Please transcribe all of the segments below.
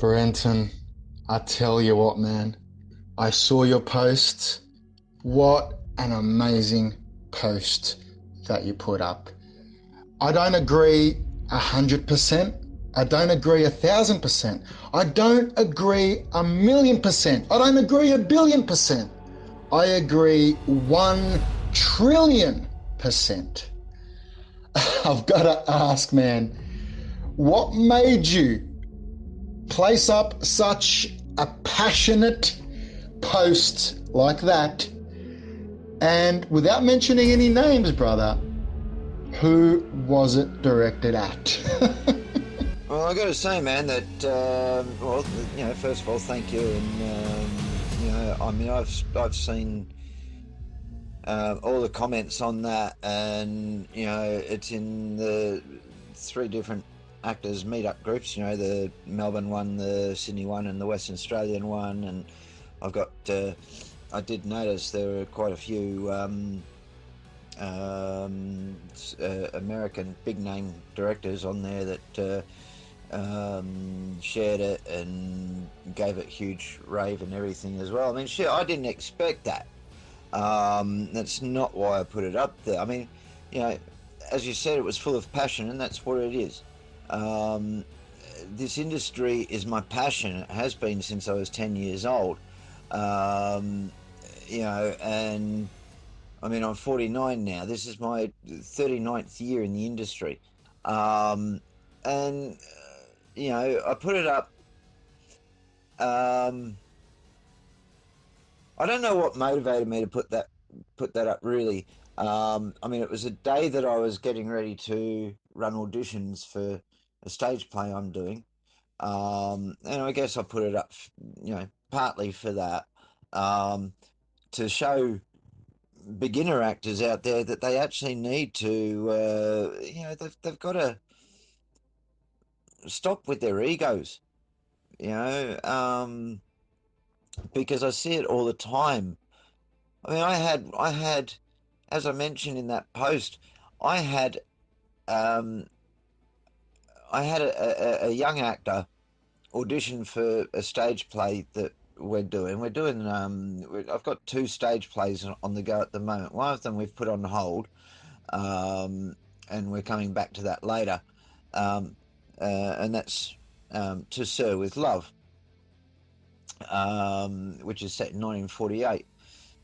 Brenton, I tell you what, man, I saw your post. What an amazing post that you put up. I don't agree 100%. I don't agree 1,000%. I don't agree 1,000,000%. I don't agree 1,000,000,000%. I agree 1,000,000,000,000%. I've got to ask, man, what made you place up such a passionate post like that? And without mentioning any names, brother, who was it directed at? Well, I got to say, man, that first of all, thank you, and I mean, I've seen all the comments on that, and it's in the three different actors meetup groups. The Melbourne one, the Sydney one, and the Western Australian one. And I've got, I did notice there were quite a few American big name directors on there that shared it and gave it huge rave and everything as well. I mean, shit, I didn't expect that. That's not why I put it up there. I mean, as you said, it was full of passion, and that's what it is. This industry is my passion. It has been since I was 10 years old. And I mean, I'm 49 now. This is my 39th year in the industry. And I put it up. I don't know what motivated me to put that up really. I mean, it was a day that I was getting ready to run auditions for a stage play I'm doing, and I guess I put it up, partly for that, to show beginner actors out there that they actually need to, they've got to stop with their egos, you know, um, because I see it all the time. I mean, I had, as I mentioned in that post, I had, um, I had a young actor audition for a stage play that we're doing. I've got two stage plays on the go at the moment. One of them we've put on hold, um, and we're coming back to that later. Um, and that's To Sir with Love, which is set in 1948.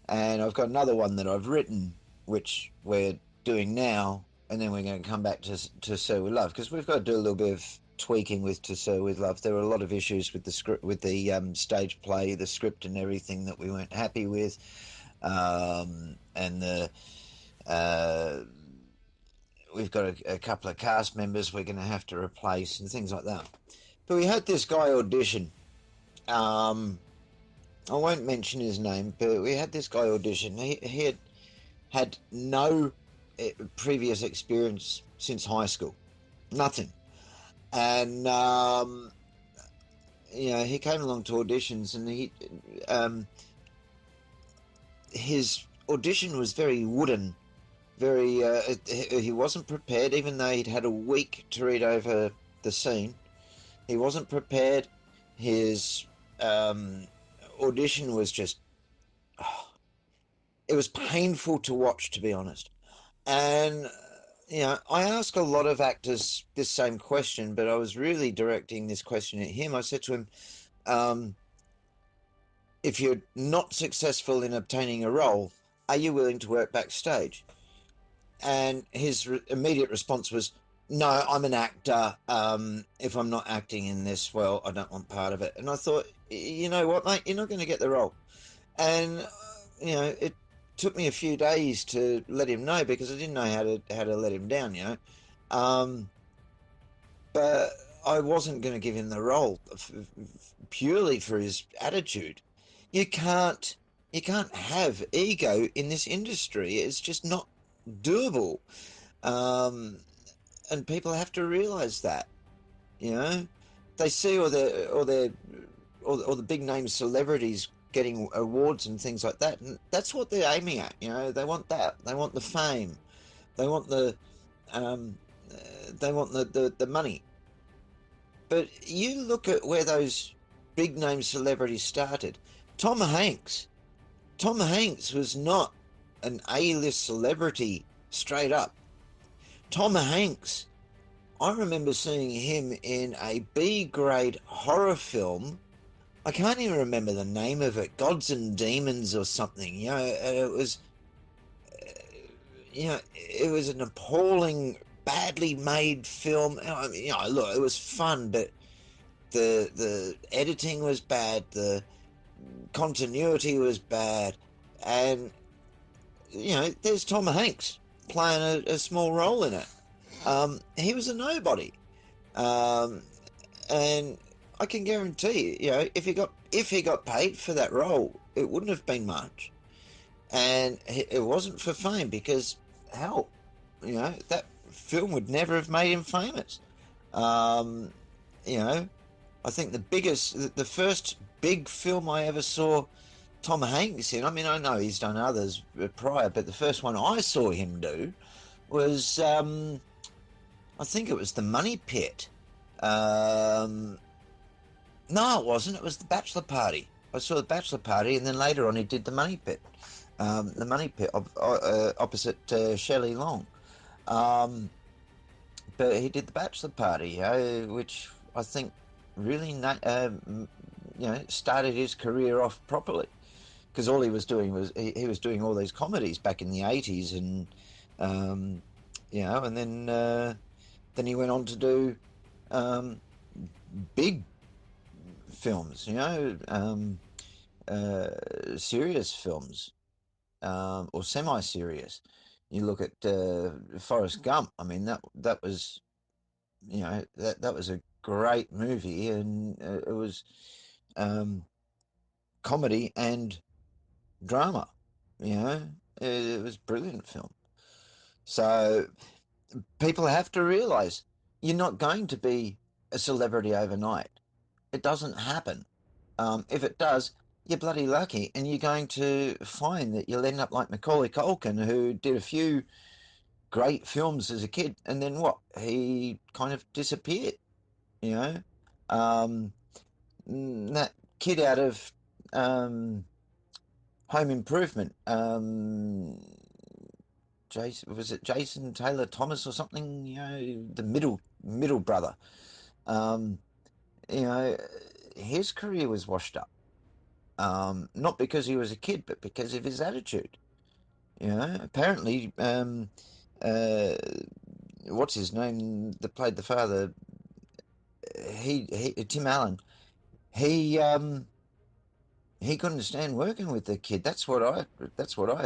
And I've got another one that I've written, which we're doing now, and then we're going to come back to Sir with Love, because we've got to do a little bit of tweaking with To Sir with Love. There were a lot of issues with the script, with the stage play, the script, and everything that we weren't happy with, and the we've got a couple of cast members we're going to have to replace and things like that. But we had this guy audition. I won't mention his name, but we had this guy audition. He had no previous experience since high school, nothing. And he came along to auditions, and his audition was very wooden, very. He wasn't prepared, even though he'd had a week to read over the scene. He wasn't prepared. His audition was just. It was painful to watch, to be honest. And I ask a lot of actors this same question, but I was really directing this question at him. I said to him, um, if you're not successful in obtaining a role, are you willing to work backstage? And his immediate response was, no, I'm an actor. If I'm not acting in this, well, I don't want part of it. And I thought, you know what, mate, you're not going to get the role. And it took me a few days to let him know, because I didn't know how to let him down, um, but I wasn't going to give him the role purely for his attitude. You can't you can't have ego in this industry. It's just not doable, um, and people have to realize that. You know, they see all the big name celebrities getting awards and things like that, and that's what they're aiming at. They want that. They want the fame. They want the um, they want the money. But you look at where those big name celebrities started. Tom Hanks. Tom Hanks was not an A-list celebrity straight up. Tom Hanks, I remember seeing him in a B-grade horror film. I can't even remember the name of it, Gods and Demons or something. And it was, it was an appalling, badly made film. I mean, look, it was fun, but the editing was bad, the continuity was bad, and there's Tom Hanks playing a small role in it. He was a nobody, um, and I can guarantee if he got paid for that role, it wouldn't have been much, and it wasn't for fame because hell, that film would never have made him famous. Um, you know, I think the first big film I ever saw Tom Hanks in. I mean, I know he's done others prior, but the first one I saw him do was, I think it was The Money Pit. Um, no, it wasn't. It was The Bachelor Party. I saw The Bachelor Party, and then later on he did The Money Pit. The Money Pit opposite Shelley Long. Um, but he did The Bachelor Party, which I think really, started his career off properly. Because all he was doing was he was doing all these comedies back in the 80s, and um, and then he went on to do um, big films, serious films, or semi-serious. You look at Forrest Gump. I mean, that was that was a great movie, and it was comedy and drama. It was a brilliant film. So people have to realize you're not going to be a celebrity overnight. It doesn't happen. If it does, you're bloody lucky, and you're going to find that you'll end up like Macaulay Culkin, who did a few great films as a kid, and then what? He kind of disappeared. You know, um, that kid out of um, Home Improvement. Jason, was it Jason Taylor Thomas or something? The middle brother. Um, you know, his career was washed up. Not because he was a kid, but because of his attitude. Apparently, uh, what's his name that played the father? He Tim Allen. He he couldn't stand working with the kid. That's what I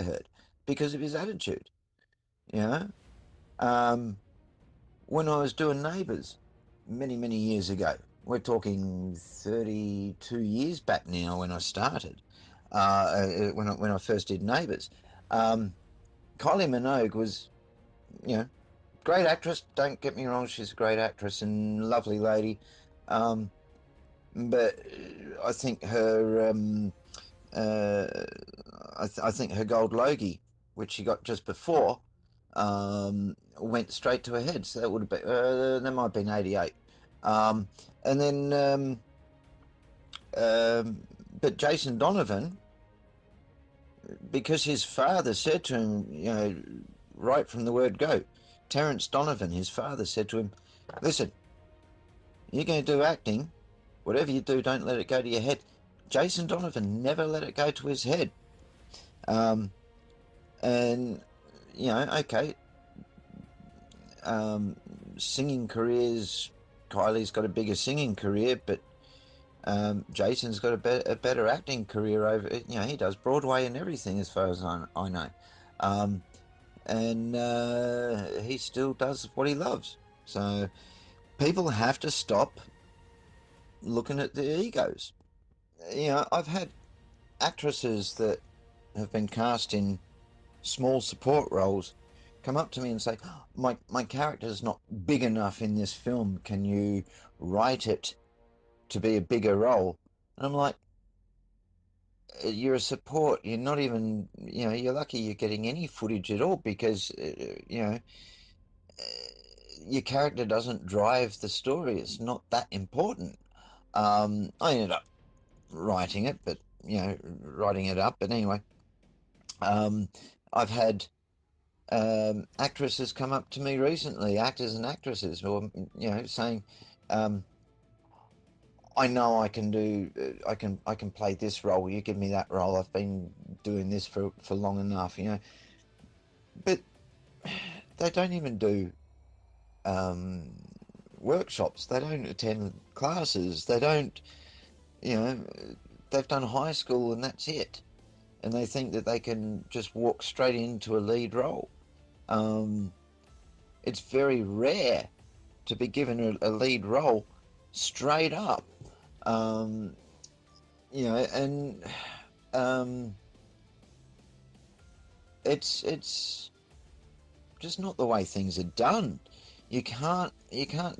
heard because of his attitude. You know. Um, when I was doing Neighbours many years ago. We're talking 32 years back now when I started, when I first did Neighbours. Um, Kylie Minogue was, you know, great actress. Don't get me wrong, she's a great actress and lovely lady. Um, but I think uh, I think her gold logie, which she got just before, went straight to her head. So that would have been that might have been 88. Um, and then, um, but Jason Donovan, because his father said to him, right from the word go, Terence Donovan, his father said to him, "Listen, you're going to do acting. Whatever you do, don't let it go to your head." Jason Donovan never let it go to his head. Um, and okay, um, singing careers. Kylie's got a bigger singing career, but Jason's got a better acting career over. He does Broadway and everything, as far as I know, um, and he still does what he loves. So people have to stop looking at their egos. I've had actresses that have been cast in small support roles come up to me and say, "Oh, my character's not big enough in this film. Can you write it to be a bigger role?" And I'm like, "You're a support. You're not even, you're lucky you're getting any footage at all because, your character doesn't drive the story. It's not that important. I ended up writing it, but writing it up. But anyway, um, I've had actresses come up to me recently, actors and actresses, or saying, um, "I know I can do, I can play this role. You give me that role. I've been doing this for long enough, But they don't even do um, workshops. They don't attend classes. They don't, you know, they've done high school and that's it. And they think that they can just walk straight into a lead role. Um, it's very rare to be given a lead role straight up. Um, and um, it's just not the way things are done. You can't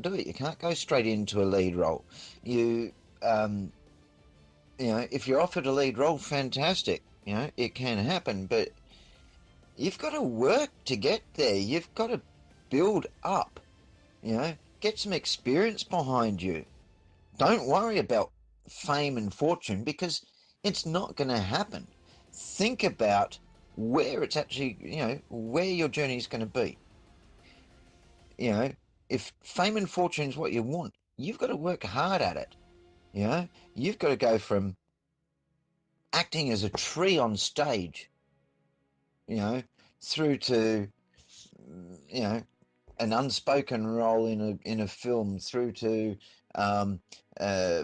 do it. You can't go straight into a lead role. You um, if you're offered a lead role, fantastic. It can happen, but you've got to work to get there. You've got to build up. Get some experience behind you. Don't worry about fame and fortune because it's not going to happen. Think about where it's actually, where your journey is going to be. You know, if fame and fortune is what you want, you've got to work hard at it. You've got to go from acting as a tree on stage, you know, through to, you know, an unspoken role in a film, through to, um, uh,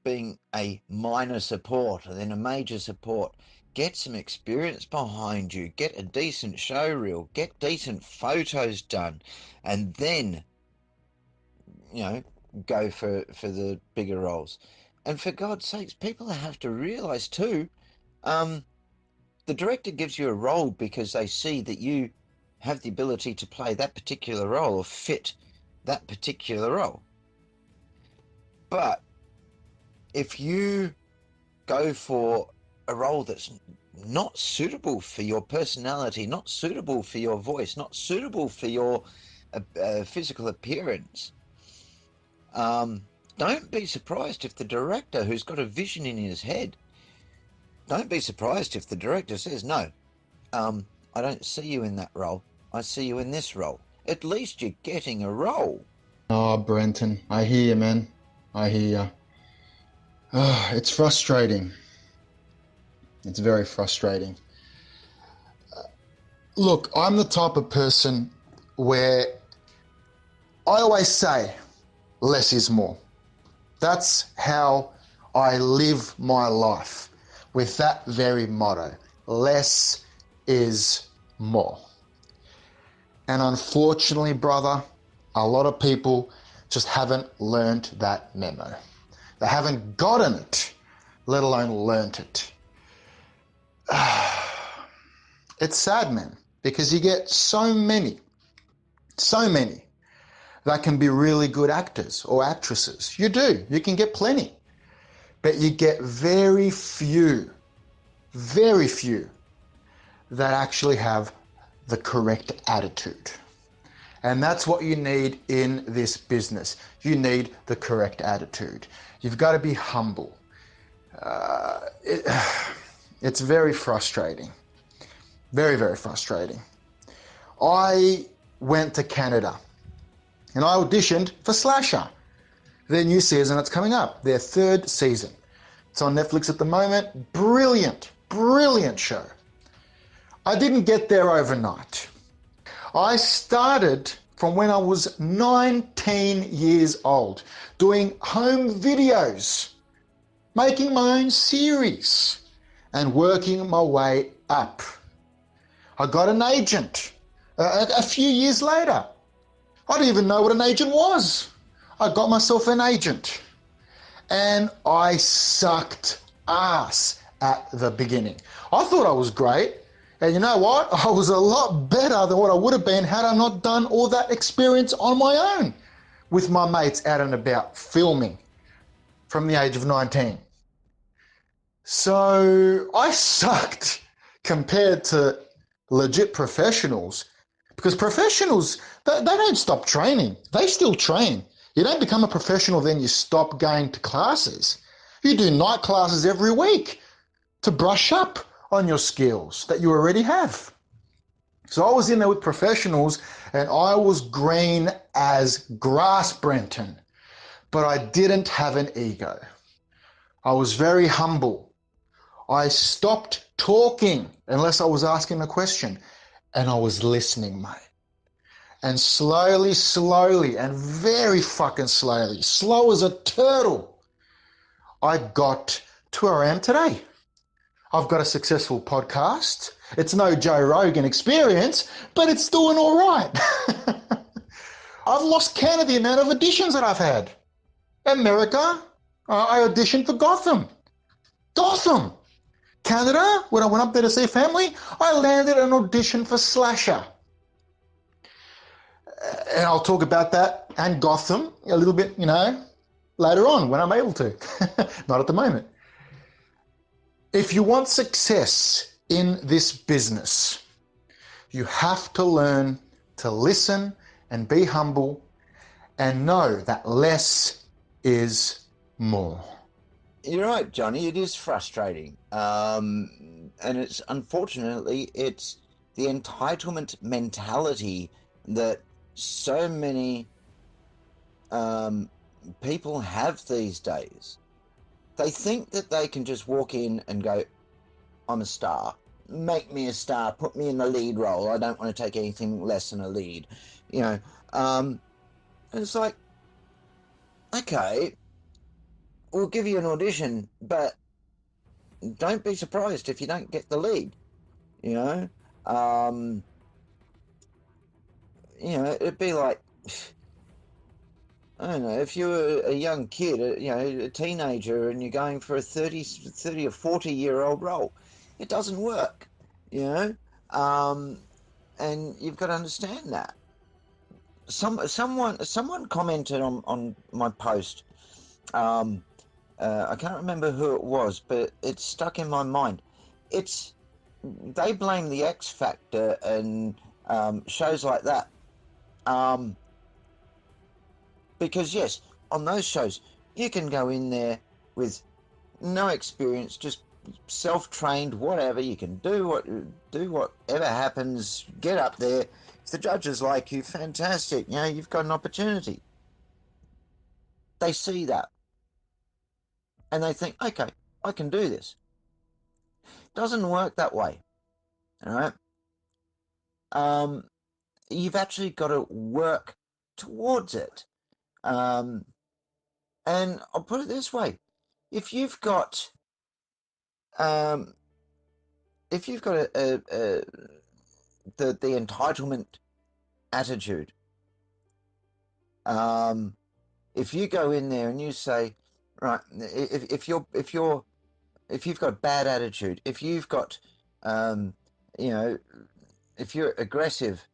being a minor support and then a major support. Get some experience behind you. Get a decent show reel. Get decent photos done, and then you know, go for the bigger roles. And for God's sakes, people have to realize too, um, the director gives you a role because they see that you have the ability to play that particular role or fit that particular role. But if you go for a role that's not suitable for your personality, not suitable for your voice, not suitable for your physical appearance, Um, don't be surprised if the director, who's got a vision in his head, don't be surprised if the director says, no, I don't see you in that role. I see you in this role. At least you're getting a role. Oh, Brenton, I hear you, man. I hear you. Oh, it's frustrating. It's very frustrating. Look, I'm the type of person where I always say less is more. That's how I live my life, with that very motto. Less is more. And unfortunately, brother, a lot of people just haven't learned that memo. They haven't gotten it, let alone learnt it. It's sad, man, because you get so many that can be really good actors or actresses. You do, you can get plenty, but you get very few that actually have the correct attitude. And that's what you need in this business. You need the correct attitude. You've got to be humble. It's very frustrating. Very, very frustrating. I went to Canada and I auditioned for Slasher, their new season that's coming up, their third season. It's on Netflix at the moment. Brilliant, brilliant show. I didn't get there overnight. I started from when I was 19 years old, doing home videos, making my own series, and working my way up. I got an agent a few years later. I didn't even know what an agent was. I got myself an agent. And I sucked ass at the beginning. I thought I was great. And you know what? I was a lot better than what I would have been had I not done all that experience on my own with my mates out and about filming from the age of 19. So I sucked compared to legit professionals Because professionals, they don't stop training. They still train. You don't become a professional, then you stop going to classes. You do night classes every week to brush up on your skills that you already have. So I was in there with professionals and I was green as grass, Brenton, but I didn't have an ego. I was very humble. I stopped talking unless I was asking a question and I was listening, mate. And slowly, and very fucking slowly, slow as a turtle, I got to where I am today. I've got a successful podcast. It's no Joe Rogan experience, but it's doing all right. I've lost count of the amount of auditions that I've had. America, I auditioned for Gotham. Gotham! Canada, when I went up there to see family, I landed an audition for Slasher. And I'll talk about that and Gotham a little bit, later on when I'm able to. Not at the moment. If you want success in this business, you have to learn to listen and be humble and know that less is more. You're right, Johnny. It is frustrating. And it's unfortunately, it's the entitlement mentality that so many people have these days. They think that they can just walk in and go, I'm a star. Make me a star. Put me in the lead role. I don't want to take anything less than a lead. And it's like, okay, we'll give you an audition, but don't be surprised if you don't get the lead. It'd be like, I don't know, if you're a young kid, a teenager, and you're going for a 30 or 40-year-old role, it doesn't work, and you've got to understand that. Someone commented on my post. I can't remember who it was, but it's stuck in my mind. They blame the X Factor and shows like that. Because yes, on those shows, you can go in there with no experience, just self-trained, whatever. You can do whatever happens, get up there. If the judges like you, fantastic. You've got an opportunity. They see that. And they think, okay, I can do this. Doesn't work that way. All right. You've actually got to work towards it. And I'll put it this way: if you've got the entitlement attitude, if you go in there and you say, right, if you've got a bad attitude, if you've got if you're aggressive,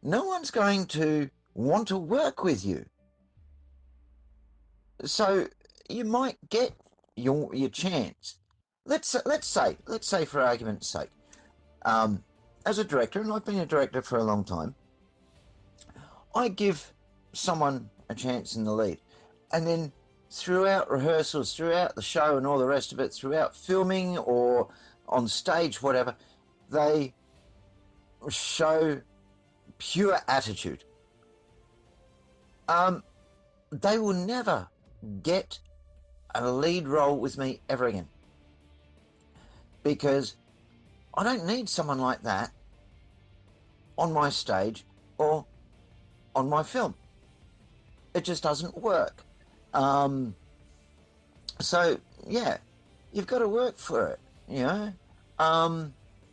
no one's going to want to work with you. So you might get your chance. Let's say for argument's sake, as a director, and I've been a director for a long time, I give someone a chance in the lead, and then throughout rehearsals, throughout the show and all the rest of it, throughout filming or on stage, whatever, they show pure attitude. They will never get a lead role with me ever again, because I don't need someone like that on my stage or on my film. It just doesn't work. So yeah, you've got to work for it.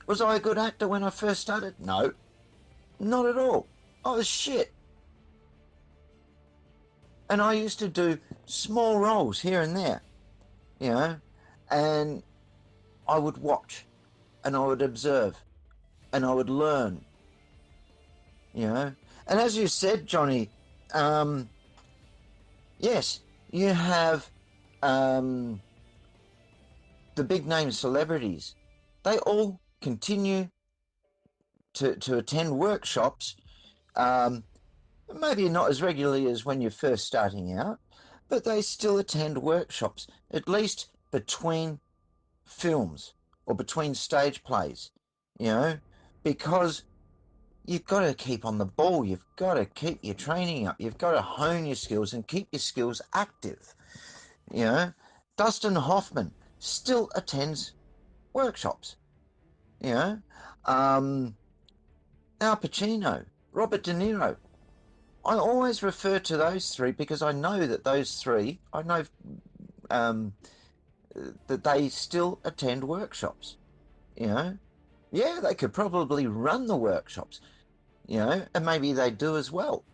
Was I a good actor when I first started? No, not at all. I was shit. And I used to do small roles here and there, and I would watch and I would observe and I would learn, And as you said, Johnny, yes, you have the big name celebrities. They all continue to attend workshops, maybe not as regularly as when you're first starting out, but they still attend workshops, at least between films or between stage plays, because you've got to keep on the ball. You've got to keep your training up. You've got to hone your skills and keep your skills active. Dustin Hoffman still attends workshops. Al Pacino, Robert De Niro. I always refer to those three because I know that that they still attend workshops. Yeah, they could probably run the workshops, and maybe they do as well.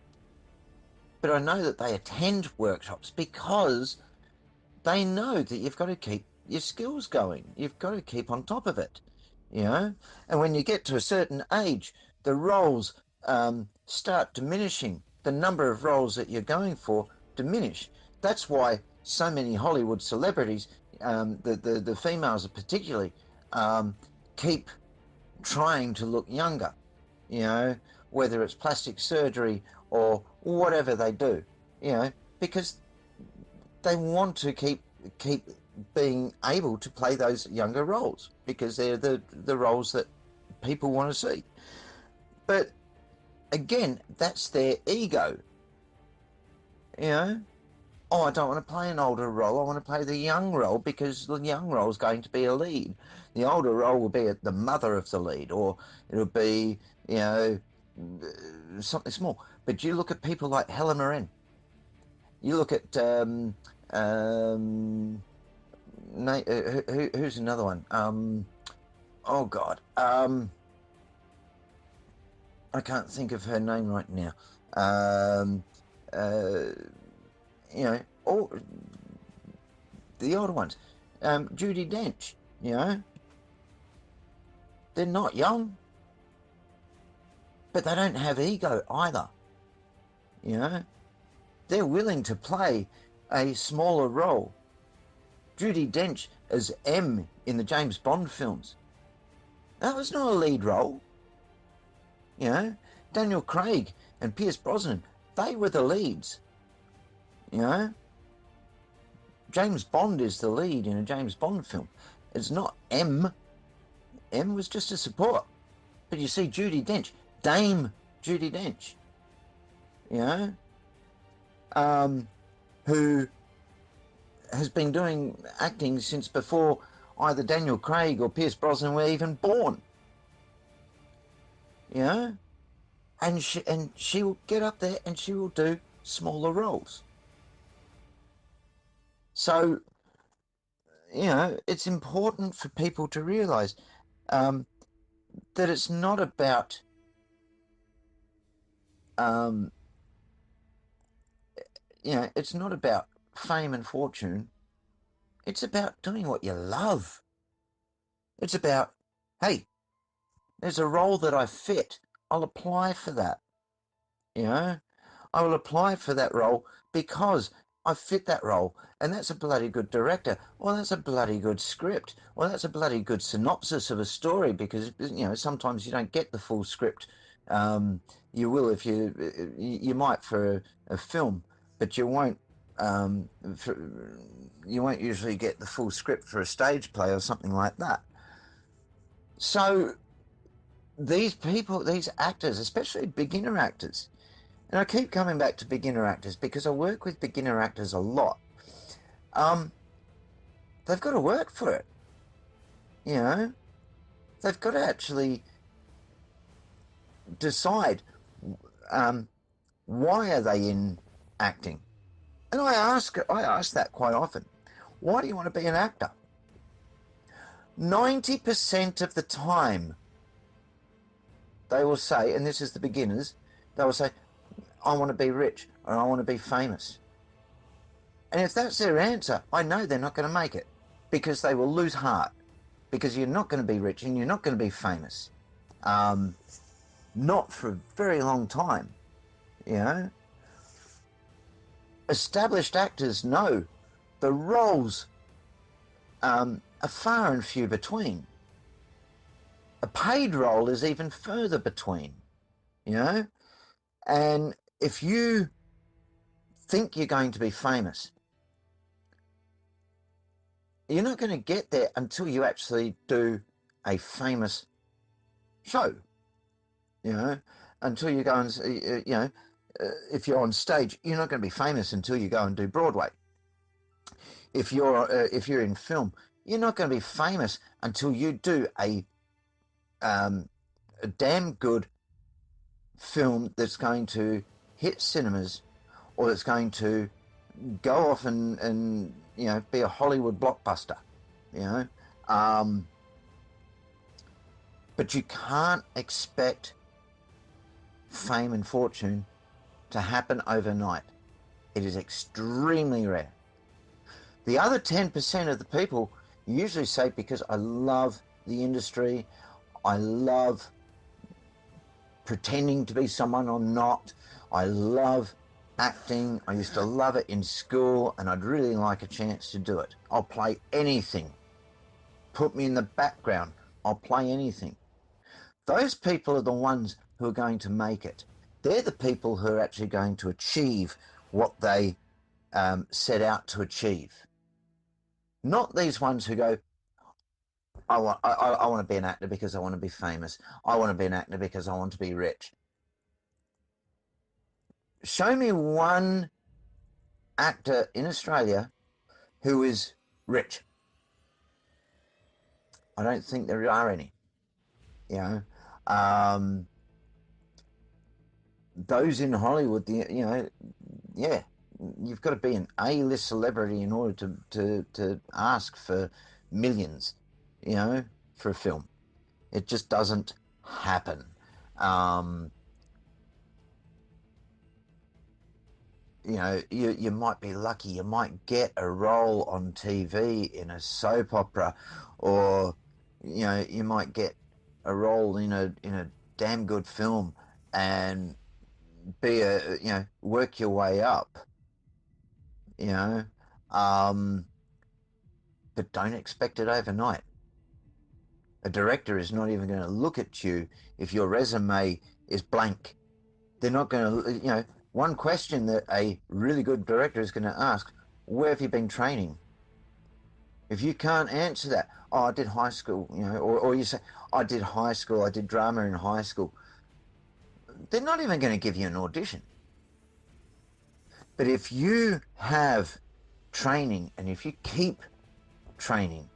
But I know that they attend workshops because they know that you've got to keep your skills going. You've got to keep on top of it, And when you get to a certain age, the roles start diminishing. The number of roles that you're going for diminish. That's why so many Hollywood celebrities, the females particularly, keep trying to look younger, whether it's plastic surgery or whatever they do, because they want to keep being able to play those younger roles because they're the roles that people want to see. But again, that's their ego. Oh, I don't want to play an older role. I want to play the young role because the young role is going to be a lead. The older role will be the mother of the lead, or it'll be, something small. But you look at people like Helen Mirren. You look at who's another one? Oh God, I can't think of her name right now. All the older ones. Judi Dench, they're not young, but they don't have ego either. They're willing to play a smaller role. Judi Dench as M in the James Bond films. That was not a lead role. Daniel Craig and Pierce Brosnan, they were the leads. James Bond is the lead in a James Bond film. It's not M. M was just a support. But you see Judi Dench, Dame Judi Dench, who has been doing acting since before either Daniel Craig or Pierce Brosnan were even born. And she will get up there and she will do smaller roles. So, it's important for people to realize that it's not about it's not about fame and fortune. It's about doing what you love. It's about, hey, there's a role that I fit. I'll apply for that. I will apply for that role because I fit that role, and that's a bloody good director. Well, that's a bloody good script. Well, that's a bloody good synopsis of a story because sometimes you don't get the full script. You will if you might for a film, but you won't. You won't usually get the full script for a stage play or something like that. So these people, these actors, especially beginner actors, and I keep coming back to beginner actors because I work with beginner actors a lot. They've got to work for it. They've got to actually decide why are they in acting. And I ask that quite often. Why do you want to be an actor? 90% of the time, they will say, and this is the beginners, they will say, I want to be rich or I want to be famous. And if that's their answer, I know they're not going to make it because they will lose heart because you're not going to be rich and you're not going to be famous. Not for a very long time, Established actors know the roles are far and few between. A paid role is even further between, you know? And if you think you're going to be famous, you're not going to get there until you actually do a famous show, you know, until you go and, if you're on stage, you're not going to be famous until you go and do Broadway. If you're in film, you're not going to be famous until you do a damn good film that's going to hit cinemas, or that's going to go off and be a Hollywood blockbuster, you know. But you can't expect fame and fortune to happen overnight. It is extremely rare. The other 10% of the people usually say, because I love the industry, I love pretending to be someone I'm not, I love acting, I used to love it in school, and I'd really like a chance to do it. I'll play anything. Put me in the background, I'll play anything. Those people are the ones who are going to make it. They're the people who are actually going to achieve what they set out to achieve. Not these ones who go, I want to be an actor because I want to be famous. I want to be an actor because I want to be rich. Show me one actor in Australia who is rich. I don't think there are any. You know, those in Hollywood, yeah, you've got to be an A-list celebrity in order to ask for millions, for a film. It just doesn't happen. You might be lucky. You might get a role on TV in a soap opera, or you might get a role in a damn good film and be work your way up. But don't expect it overnight. A director is not even going to look at you if your resume is blank. They're not going to, one question that a really good director is going to ask, where have you been training? If you can't answer that, I did high school, or you say, I did high school, I did drama in high school. They're not even going to give you an audition. But if you have training, and if you keep training,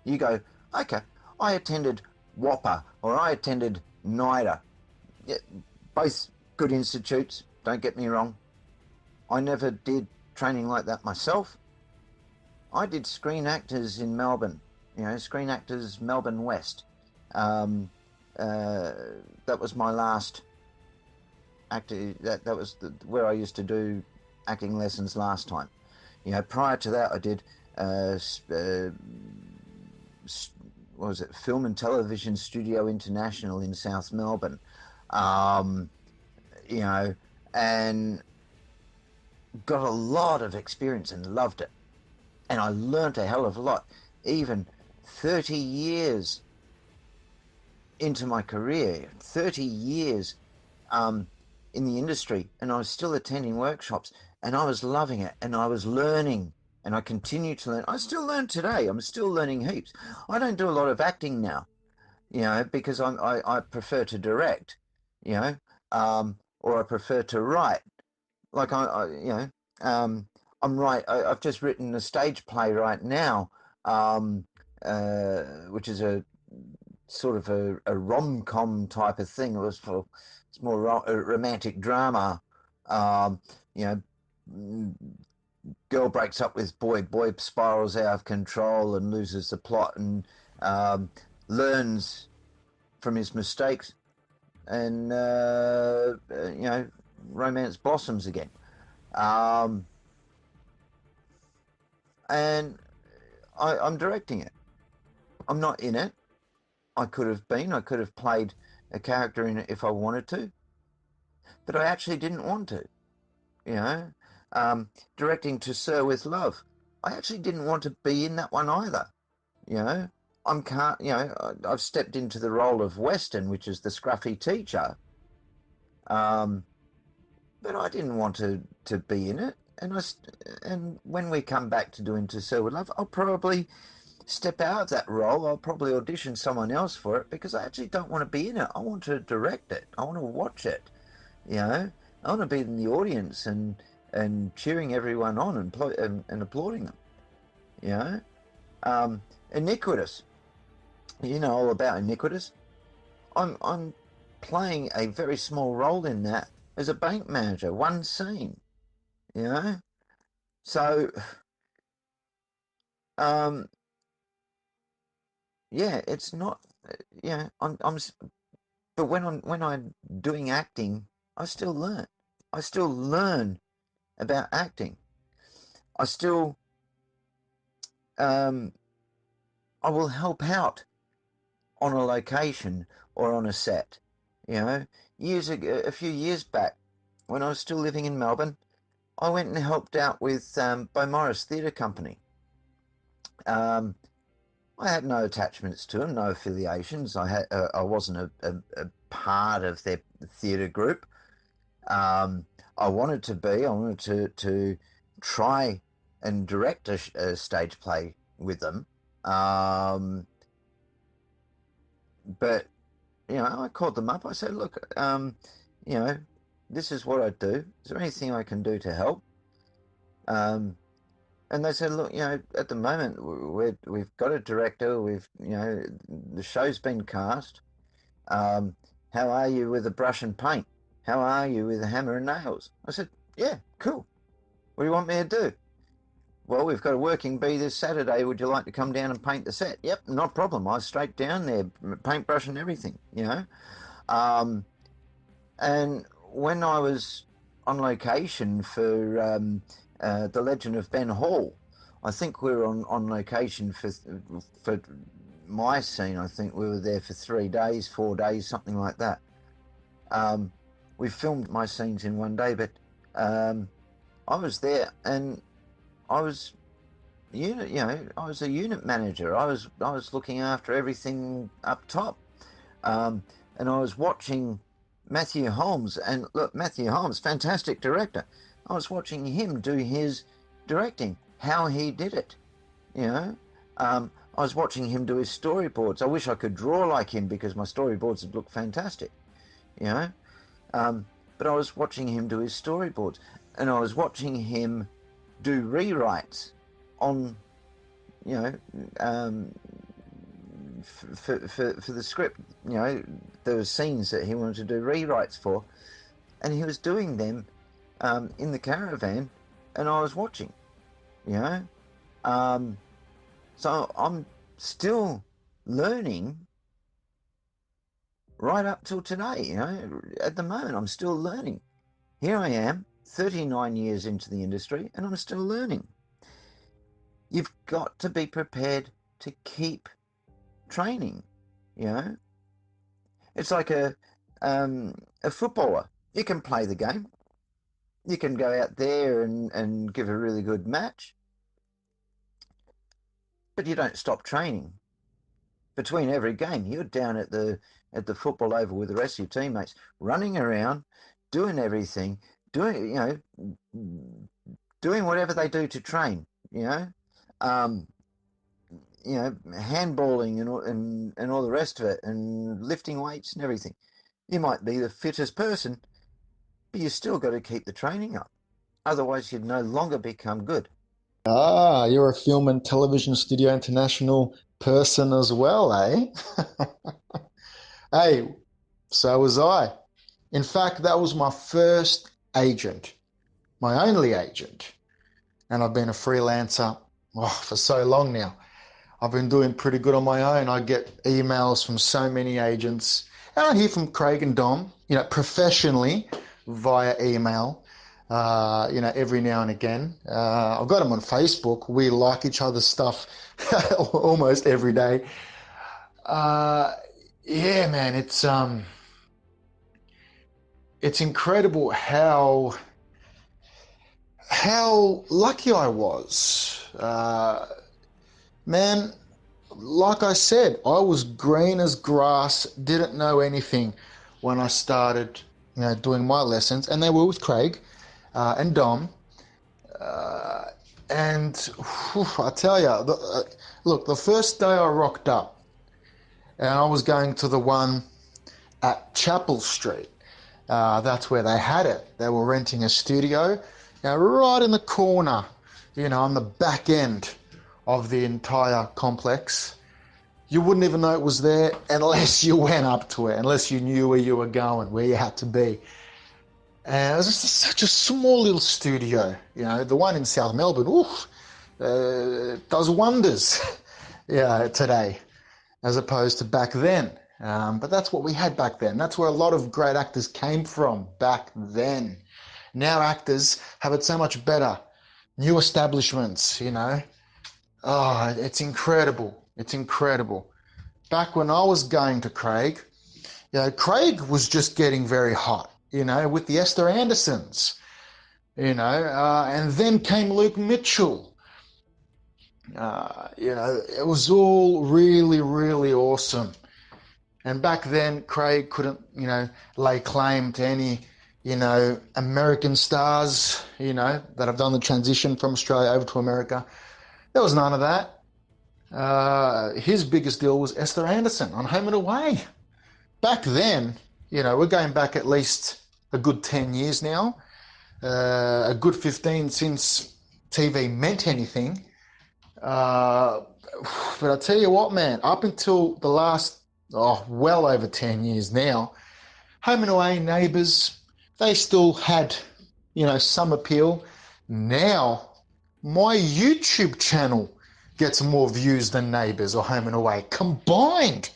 you go, okay, I attended WAPA, or I attended NIDA. Yeah, both good institutes, don't get me wrong. I never did training like that myself. I did Screen Actors in Melbourne, Screen Actors Melbourne West. That was my last actor. That was where I used to do acting lessons last time. Prior to that, I did what was it? Film and Television Studio International in South Melbourne. And got a lot of experience and loved it. And I learned a hell of a lot, even 30 years into my career, 30 years in the industry, and I was still attending workshops, and I was loving it, and I was learning, and I continue to learn. I still learn today. I'm still learning heaps. I don't do a lot of acting now, because I prefer to direct, or I prefer to write. Like I'm right. I've just written a stage play right now, which is a sort of a rom-com type of thing. It's more a romantic drama. Girl breaks up with boy, boy spirals out of control and loses the plot, and learns from his mistakes, and romance blossoms again. And I'm directing it. I'm not in it. I could have been. I could have played a character in it if I wanted to, but I actually didn't want to. Directing To Sir With Love, I actually didn't want to be in that one either. I've stepped into the role of Western, which is the scruffy teacher. But I didn't want to be in it. And when we come back to doing To Sell With Love, I'll probably step out of that role. I'll probably audition someone else for it because I actually don't want to be in it. I want to direct it. I want to watch it. I want to be in the audience and cheering everyone on and applauding them. Iniquitous. You know all about Iniquitous. I'm playing a very small role in that as a bank manager, one scene. So it's not. But when I'm doing acting, I still learn. I still learn about acting. I still I will help out on a location or on a set. A few years back, when I was still living in Melbourne, I went and helped out with Beaumaris Theatre Company. I had no attachments to them, no affiliations. I wasn't a part of their theatre group. I wanted to be. I wanted to try and direct a stage play with them. But I called them up. I said, look, this is what I do. Is there anything I can do to help? And they said, look, at the moment we've got a director. The show's been cast. How are you with a brush and paint? How are you with a hammer and nails? I said, yeah, cool. What do you want me to do? Well, we've got a working bee this Saturday. Would you like to come down and paint the set? Yep, no problem. I was straight down there, paintbrush and everything, And when I was on location for The Legend of Ben Hall, I think we were on location for my scene. I think we were there for 3 days, 4 days, something like that. We filmed my scenes in one day, but I was there and I was I was a unit manager. I was looking after everything up top, and I was watching Matthew Holmes. And look, Matthew Holmes, fantastic director. I was watching him do his directing, how he did it. I was watching him do his storyboards. I wish I could draw like him because my storyboards would look fantastic. But I was watching him do his storyboards, and I was watching him do rewrites on, for the script. There were scenes that he wanted to do rewrites for, and he was doing them in the caravan, and I was watching. So I'm still learning right up till today. At the moment, I'm still learning. Here I am, 39 years into the industry, and I'm still learning. You've got to be prepared to keep training. It's like a footballer. You can play the game. You can go out there and give a really good match, but you don't stop training. Between every game, you're down at the football oval with the rest of your teammates, running around, doing everything, doing whatever they do to train. Handballing and all the rest of it, and lifting weights and everything. You might be the fittest person, but you still got to keep the training up. Otherwise, you'd no longer become good. Ah, you're a film and television studio international person as well, eh? Hey, so was I. In fact, that was my first agent, my only agent. And I've been a freelancer for so long now. I've been doing pretty good on my own. I get emails from so many agents, and I hear from Craig and Dom, professionally via email, every now and again. I've got them on Facebook. We like each other's stuff almost every day. Yeah, man, it's incredible how lucky I was. Man, like I said, I was green as grass, didn't know anything when I started, doing my lessons, and they were with Craig and Dom. Uh, and whew, I tell you, look, the first day I rocked up, and I was going to the one at Chapel Street. That's where they had it. They were renting a studio, right in the corner, on the back end of the entire complex. You wouldn't even know it was there unless you went up to it, unless you knew where you were going, where you had to be. And it was just such a small little studio. The one in South Melbourne, does wonders, today, as opposed to back then. But that's what we had back then. That's where a lot of great actors came from back then. Now actors have it so much better. New establishments, Oh, it's incredible. It's incredible. Back when I was going to Craig, Craig was just getting very hot, with the Esther Andersons, and then came Luke Mitchell. It was all really, really awesome. And back then, Craig couldn't, lay claim to any, American stars, that have done the transition from Australia over to America. There was none of that. His biggest deal was Esther Anderson on Home and Away. Back then, we're going back at least a good 10 years now, a good 15 since TV meant anything. But I tell you what, man, up until the last, well over 10 years now, Home and Away, Neighbours, they still had, some appeal. Now, my YouTube channel gets more views than Neighbours or Home and Away combined.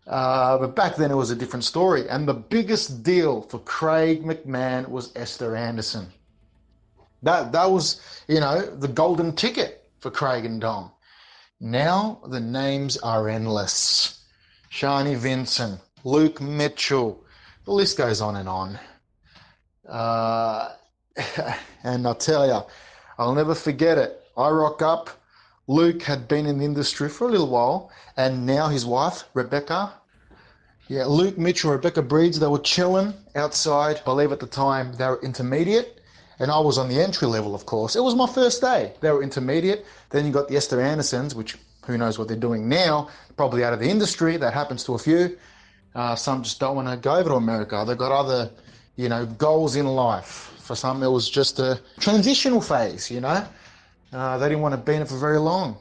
But back then it was a different story. And the biggest deal for Craig McMahon was Esther Anderson. That was, the golden ticket for Craig and Dom. Now the names are endless. Shani Vincent, Luke Mitchell, the list goes on and on. And I'll tell you, I'll never forget it. I rock up. Luke had been in the industry for a little while, and now his wife, Rebecca. Luke Mitchell, Rebecca Breeds, they were chilling outside. I believe at the time they were intermediate, and I was on the entry level, of course. It was my first day. They were intermediate. Then you got the Esther Andersons, which who knows what they're doing now, probably out of the industry. That happens to a few. Some just don't want to go over to America. They've got other, goals in life. For some, it was just a transitional phase, They didn't want to be in it for very long.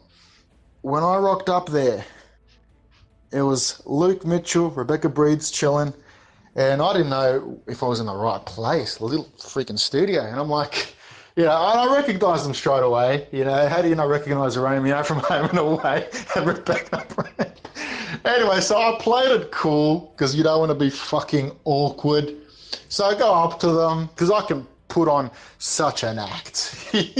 When I rocked up there, it was Luke Mitchell, Rebecca Breeds chilling, and I didn't know if I was in the right place, a little freaking studio. And I'm like, I recognise them straight away. How do you not recognise Romeo from Home and Away and Rebecca Breeds? Anyway, so I played it cool because you don't want to be fucking awkward. So I go up to them because I can put on such an act. And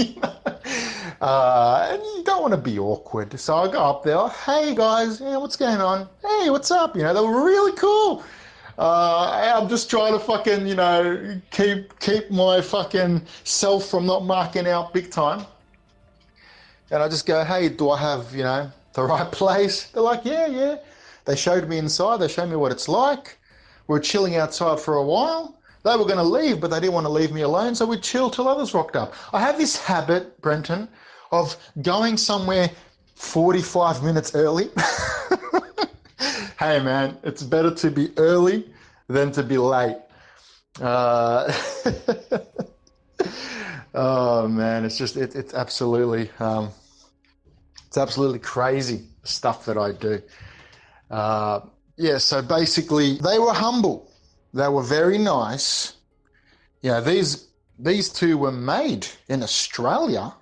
you don't want to be awkward. So I go up there, hey guys, what's going on? Hey, what's up? They were really cool. I'm just trying to fucking, keep my fucking self from not marking out big time. And I just go, hey, do I have, the right place? They're like, yeah. They showed me inside. They showed me what it's like. We're chilling outside for a while. They were going to leave, but they didn't want to leave me alone, so we'd chill till others rocked up. I have this habit, Brenton, of going somewhere 45 minutes early. Hey, man, it's better to be early than to be late. Oh, man, it's just, it's absolutely crazy stuff that I do. So basically, they were humble. They were very nice. These two were made in Australia,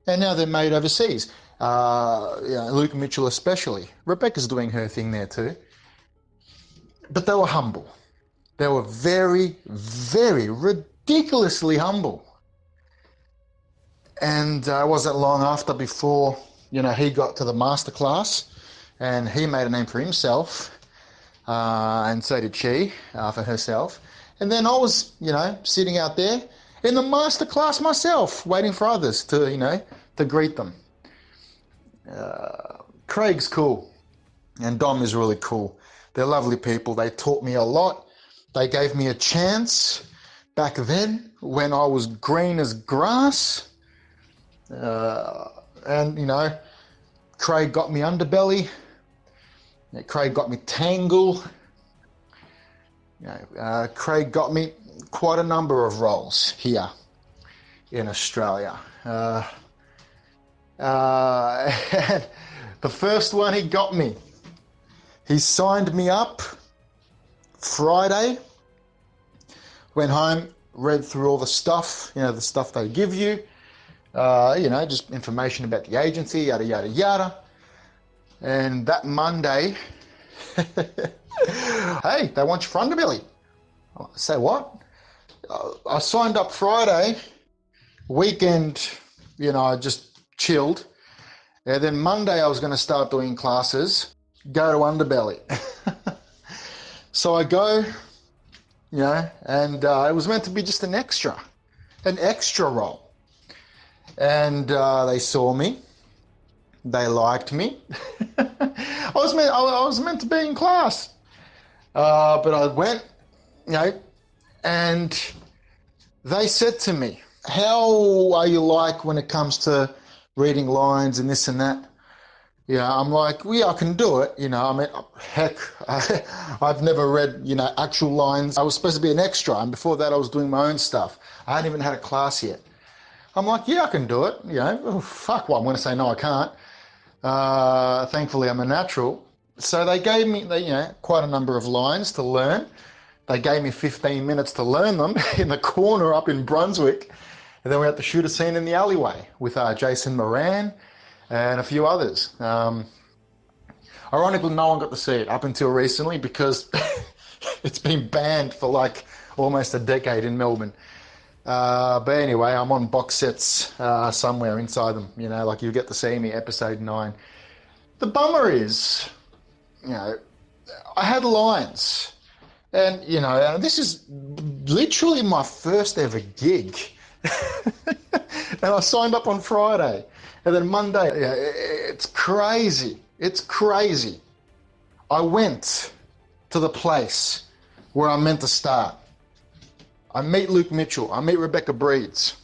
and now they're made overseas. Luke Mitchell especially. Rebecca's doing her thing there too. But they were humble. They were very, very ridiculously humble. And it wasn't long after before, he got to the masterclass, and he made a name for himself. And so did she for herself. And then I was, sitting out there in the masterclass myself, waiting for others to, to greet them. Craig's cool, and Dom is really cool. They're lovely people. They taught me a lot. They gave me a chance back then when I was green as grass. And, Craig got me Underbelly. Craig got me Tangle. Craig got me quite a number of roles here in Australia. And the first one he got me, he signed me up Friday, went home, read through all the stuff, the stuff they give you, just information about the agency, yada, yada, yada. And that Monday, hey, they want you for Underbelly. I say what? I signed up Friday, weekend, I just chilled. And then Monday I was going to start doing classes, go to Underbelly. So I go, and it was meant to be just an extra role. And they saw me. They liked me. I was meant to be in class. But I went, and they said to me, how are you like when it comes to reading lines and this and that? I'm like, I can do it. Heck, I've never read, actual lines. I was supposed to be an extra, and before that I was doing my own stuff. I hadn't even had a class yet. I'm like, I can do it. Fuck what I'm going to say no, I can't. Thankfully, I'm a natural. So they gave me, quite a number of lines to learn. They gave me 15 minutes to learn them in the corner up in Brunswick. And then we had to shoot a scene in the alleyway with Jason Moran and a few others. Ironically, no one got to see it up until recently because it's been banned for like almost a decade in Melbourne. But anyway, I'm on box sets somewhere inside them, like you get to see me episode 9. The bummer is, I had lines, and this is literally my first ever gig. And I signed up on Friday, and then Monday, it's crazy. It's crazy. I went to the place where I'm meant to start. I meet Luke Mitchell. I meet Rebecca Breeds.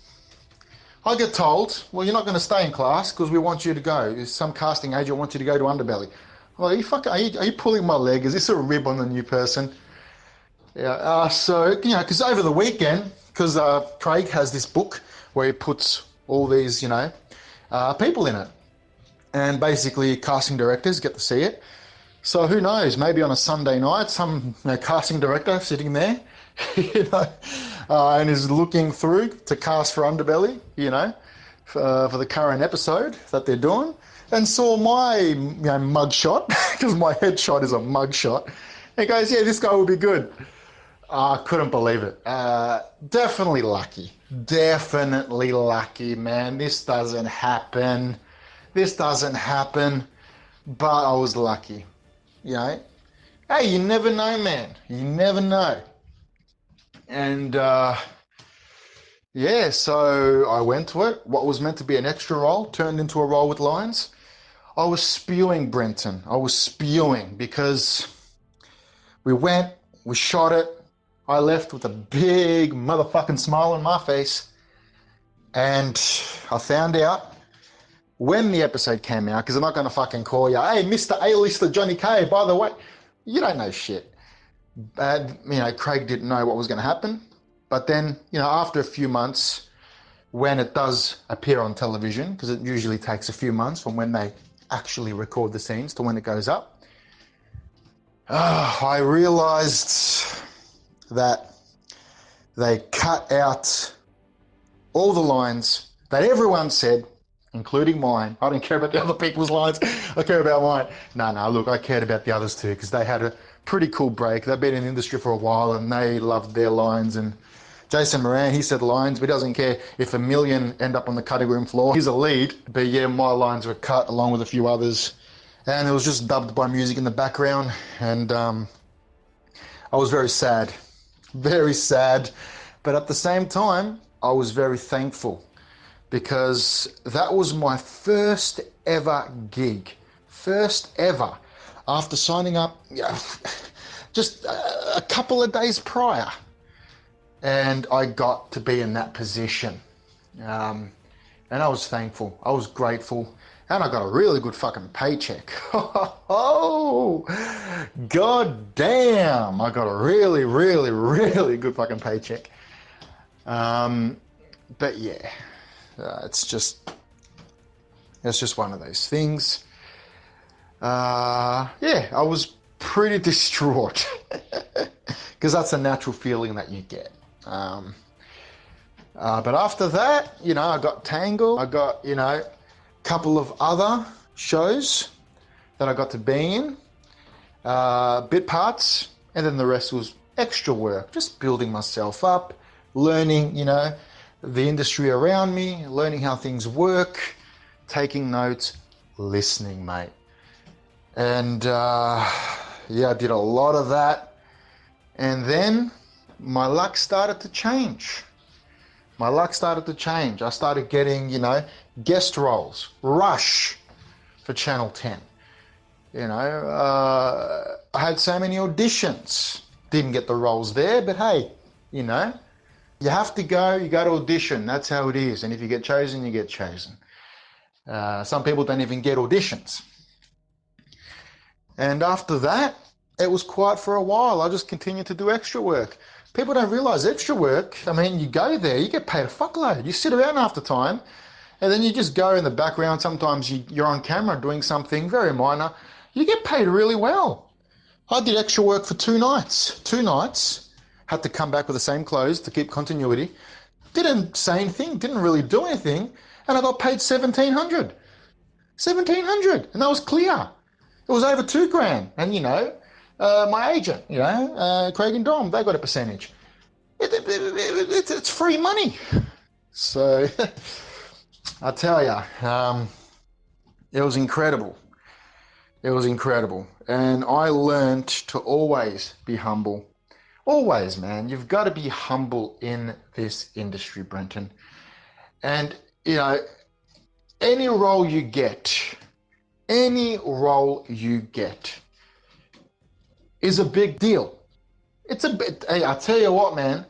I get told, well, you're not going to stay in class because we want you to go. Some casting agent wants you to go to Underbelly. I'm like, are you pulling my leg? Is this a rib on the new person? Yeah. So, because over the weekend, because Craig has this book where he puts all these, people in it. And basically casting directors get to see it. So who knows, maybe on a Sunday night, some casting director sitting there, and is looking through to cast for Underbelly, for the current episode that they're doing, and saw my mugshot, because my headshot is a mugshot, and goes, yeah, this guy will be good. I couldn't believe it. Definitely lucky, man. This doesn't happen, but I was lucky, Hey, you never know, man. You never know. And so I went to it. What was meant to be an extra role turned into a role with lines. I was spewing, Brenton. I was spewing because we went, we shot it. I left with a big motherfucking smile on my face. And I found out when the episode came out, because I'm not going to fucking call you, hey, Mr. A-lister Johnny K, by the way, you don't know shit. Craig didn't know what was going to happen. But then, after a few months, when it does appear on television, because it usually takes a few months from when they actually record the scenes to when it goes up, I realized that they cut out all the lines that everyone said, including mine. I don't care about the other people's lines. I care about mine. No, look, I cared about the others too, because they had a pretty cool break. They've been in the industry for a while and they loved their lines. And Jason Moran, he said lines, but he doesn't care if a million end up on the cutting room floor. He's a lead, but yeah, my lines were cut along with a few others. And it was just dubbed by music in the background. And I was very sad. But at the same time, I was very thankful, because that was my first ever gig. First ever. After signing up just a couple of days prior. And I got to be in that position. And I was thankful. I was grateful. And I got a really good fucking paycheck. Oh, god damn. I got a really, really, really good fucking paycheck. But yeah, it's just one of those things. Yeah, I was pretty distraught because that's a natural feeling that you get. But after that, I got Tangled. I got, a couple of other shows that I got to be in, bit parts, and then the rest was extra work, just building myself up, learning, the industry around me, learning how things work, taking notes, listening, mate. And yeah, I did a lot of that. And then my luck started to change. I started getting, guest roles, Rush for Channel 10. I had so many auditions. Didn't get the roles there, but hey, you have to go, you got to audition. That's how it is. And if you get chosen, you get chosen. Some people don't even get auditions. And after that, it was quiet for a while. I just continued to do extra work. People don't realize extra work. I mean, you go there, you get paid a fuckload. You sit around half the time, and then you just go in the background. Sometimes you're on camera doing something very minor. You get paid really well. I did extra work for 2 nights. 2 nights. Had to come back with the same clothes to keep continuity. Didn't say anything, didn't really do anything, and I got paid $1,700. $1,700, and that was clear. It was over $2,000, and my agent, Craig and Dom, they got a percentage. It's free money. So I tell you, it was incredible. And I learned to always be humble. Always, man. You've got to be humble in this industry, Brenton. And, any role you get is a big deal. It's a bit, hey, I tell you what, man,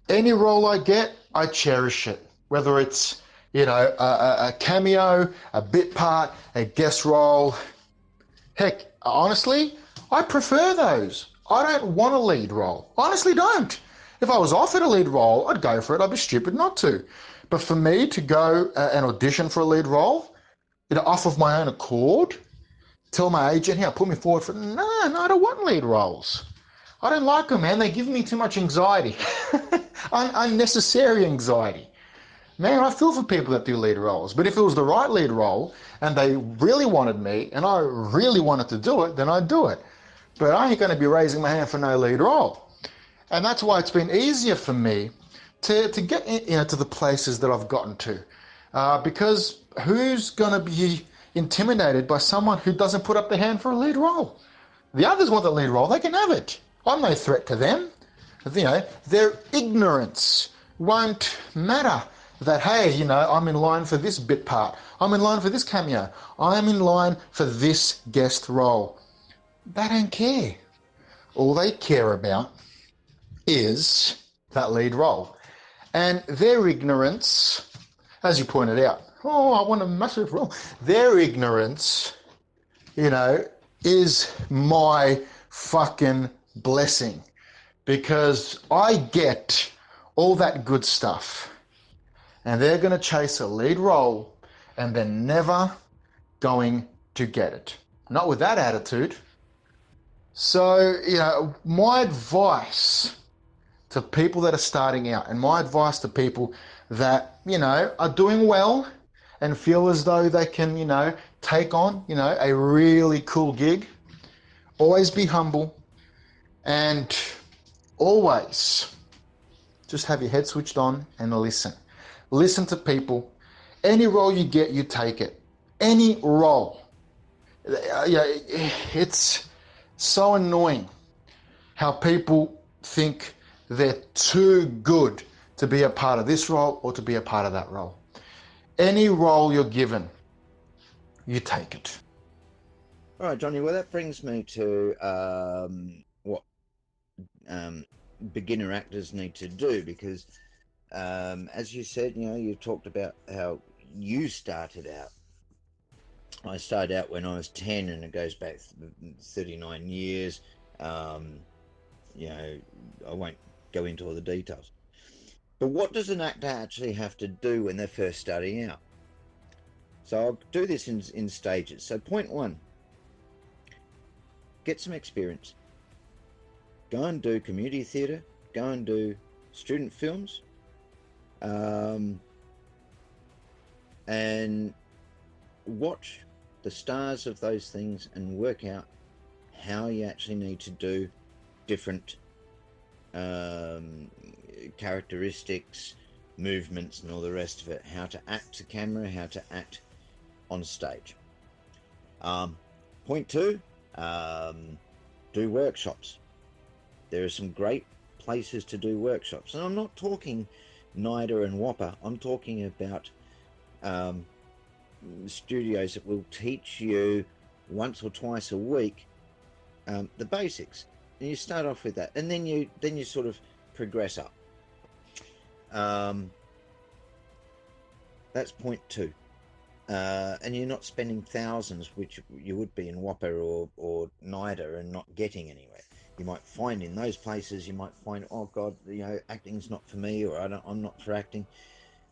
any role I get, I cherish it. Whether it's, a cameo, a bit part, a guest role. Heck, honestly, I prefer those. I don't want a lead role. Honestly don't. If I was offered a lead role, I'd go for it. I'd be stupid not to. But for me to go and audition for a lead role, off of my own accord, tell my agent, here, put me forward for, no, I don't want lead roles. I don't like them, man. They give me too much anxiety. Unnecessary anxiety. Man, I feel for people that do lead roles. But if it was the right lead role and they really wanted me and I really wanted to do it, then I'd do it. But I ain't going to be raising my hand for no lead role. And that's why it's been easier for me to get to the places that I've gotten to. Because who's going to be intimidated by someone who doesn't put up their hand for a lead role? The others want the lead role, they can have it. I'm no threat to them. Their ignorance won't matter. That, hey, I'm in line for this bit part. I'm in line for this cameo. I'm in line for this guest role. They don't care. All they care about is that lead role. And their ignorance, as you pointed out, I want a massive role. Their ignorance, is my fucking blessing. Because I get all that good stuff. And they're going to chase a lead role and they're never going to get it. Not with that attitude. So, my advice to people that are starting out and my advice to people that, are doing well and feel as though they can, take on, a really cool gig, always be humble and always just have your head switched on and listen. Listen to people. Any role you get, you take it. Any role. It's so annoying how people think they're too good to be a part of this role or to be a part of that role. Any role you're given, You take it. All right, Johnny. Well, that brings me to what beginner actors need to do, because as you said, you talked about how you started out. I started out when I was 10, and it goes back 39 years. Um, I won't go into all the details. But what does an actor actually have to do when they're first starting out? So I'll do this in stages. So point one, get some experience. Go and do community theatre. Go and do student films. And watch the stars of those things and work out how you actually need to do different characteristics, movements, and all the rest of it. How to act to camera, how to act on stage. Point two, do workshops. There are some great places to do workshops, and I'm not talking NIDA and WAPA. I'm talking about studios that will teach you once or twice a week the basics, and you start off with that, and then you sort of progress up. That's point two. And you're not spending thousands, which you would be in WAPA or NIDA, and not getting anywhere. You might find in those places, you might find, oh God, acting's not for me, or I'm not for acting.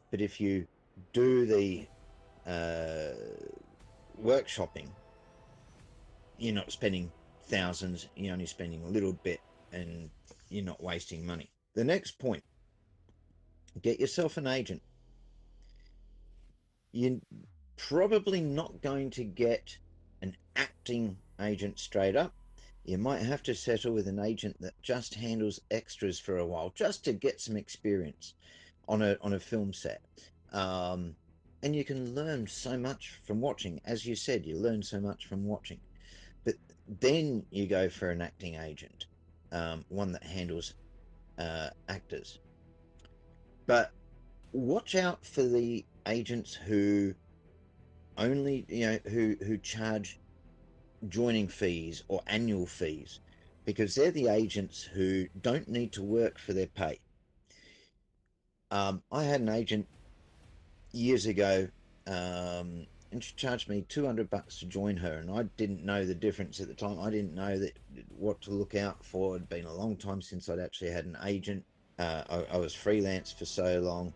But if you do the workshopping, you're not spending thousands, you're only spending a little bit, and you're not wasting money. The next point, get yourself an agent. You're probably not going to get an acting agent straight up. You might have to settle with an agent that just handles extras for a while, just to get some experience on a film set. And you can learn so much from watching. As you said, you learn so much from watching. But then you go for an acting agent, one that handles actors. But watch out for the agents who only, who charge joining fees or annual fees, because they're the agents who don't need to work for their pay. I had an agent years ago, and she charged me $200 to join her, and I didn't know the difference at the time. I didn't know that what to look out for. It'd been a long time since I'd actually had an agent. I was freelance for so long,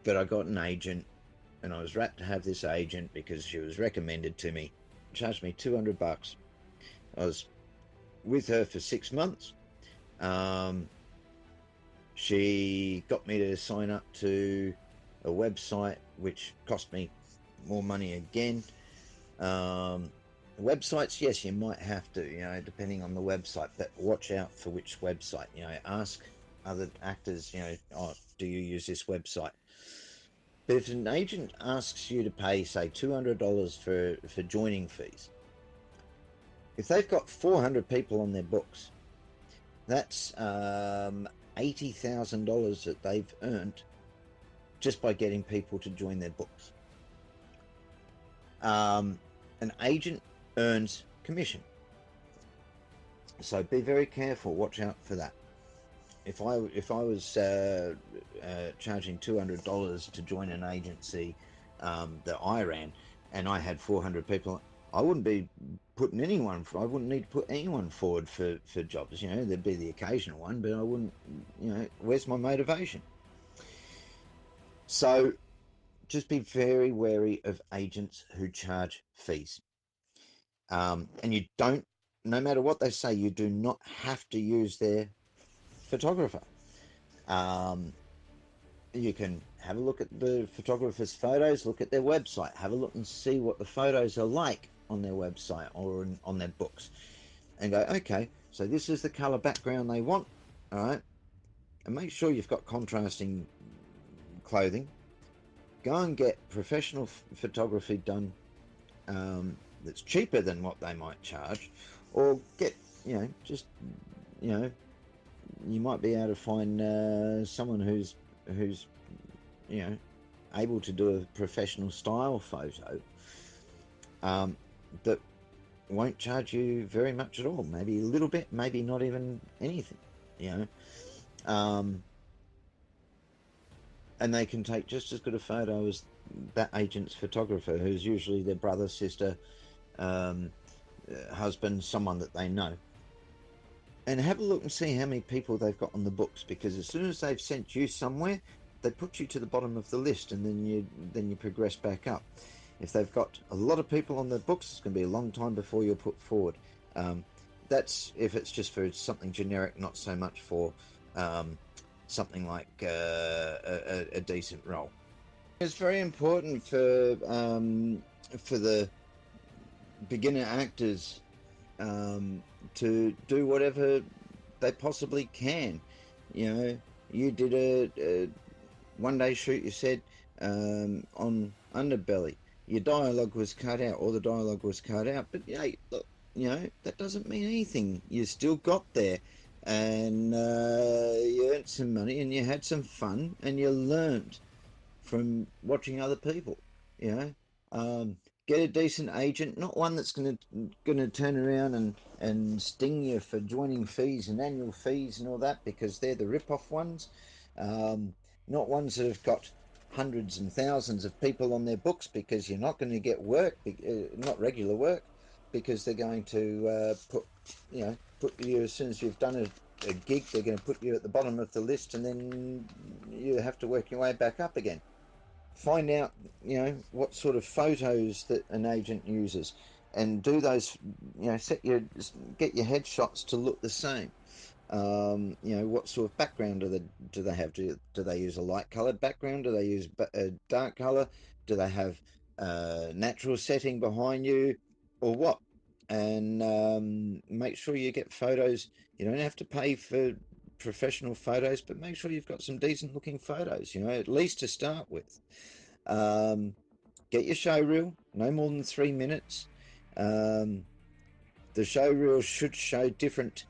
but I got an agent, and I was rapt to have this agent because she was recommended to me. Charged me $200. I was with her for 6 months. She got me to sign up to a website, which cost me more money again. Websites, yes, you might have to, depending on the website, but watch out for which website. Ask other actors, oh, do you use this website? But if an agent asks you to pay, say, $200 for joining fees, if they've got 400 people on their books, that's $80,000 that they've earned just by getting people to join their books. An agent earns commission, so be very careful. Watch out for that. If I was charging $200 to join an agency that I ran, and I had 400 people, I wouldn't be putting anyone. I wouldn't need to put anyone forward for jobs. There'd be the occasional one, but I wouldn't. Where's my motivation? So just be very wary of agents who charge fees. And you don't, no matter what they say, you do not have to use their photographer. You can have a look at the photographer's photos, look at their website, have a look and see what the photos are like on their website or on their books, and go, okay, so this is the color background they want. All right, and make sure you've got contrasting clothing. Go and get professional photography done that's cheaper than what they might charge, or get, just, you might be able to find someone who's able to do a professional style photo, that won't charge you very much at all. Maybe a little bit, maybe not even anything, you know. And they can take just as good a photo as that agent's photographer, who's usually their brother, sister, husband, someone that they know. And have a look and see how many people they've got on the books, because as soon as they've sent you somewhere, they put you to the bottom of the list, and then you progress back up. If they've got a lot of people on the books, it's going to be a long time before you're put forward. That's if it's just for something generic, not so much for something like a decent role. It's very important for the beginner actors to do whatever they possibly can. You know, you did a one-day shoot, you said, on Underbelly. Your dialogue was cut out, or the dialogue was cut out, but yeah, look, that doesn't mean anything. You still got there, and you earned some money, and you had some fun, and you learned from watching other people. You know, get a decent agent, not one that's gonna turn around and sting you for joining fees and annual fees and all that, because they're the rip-off ones. Not ones that have got hundreds and thousands of people on their books, because you're not going to get work, not regular work, because they're going to put you, as soon as you've done a gig, they're going to put you at the bottom of the list, and then you have to work your way back up again. Find out, what sort of photos that an agent uses, and do those, get your headshots to look the same. What sort of background do they have? Do they use a light colored background? Do they use a dark color? Do they have natural setting behind you, or what? And make sure you get photos. You don't have to pay for professional photos, but make sure you've got some decent looking photos, at least to start with. Get your show reel, no more than 3 minutes. The show reel should show different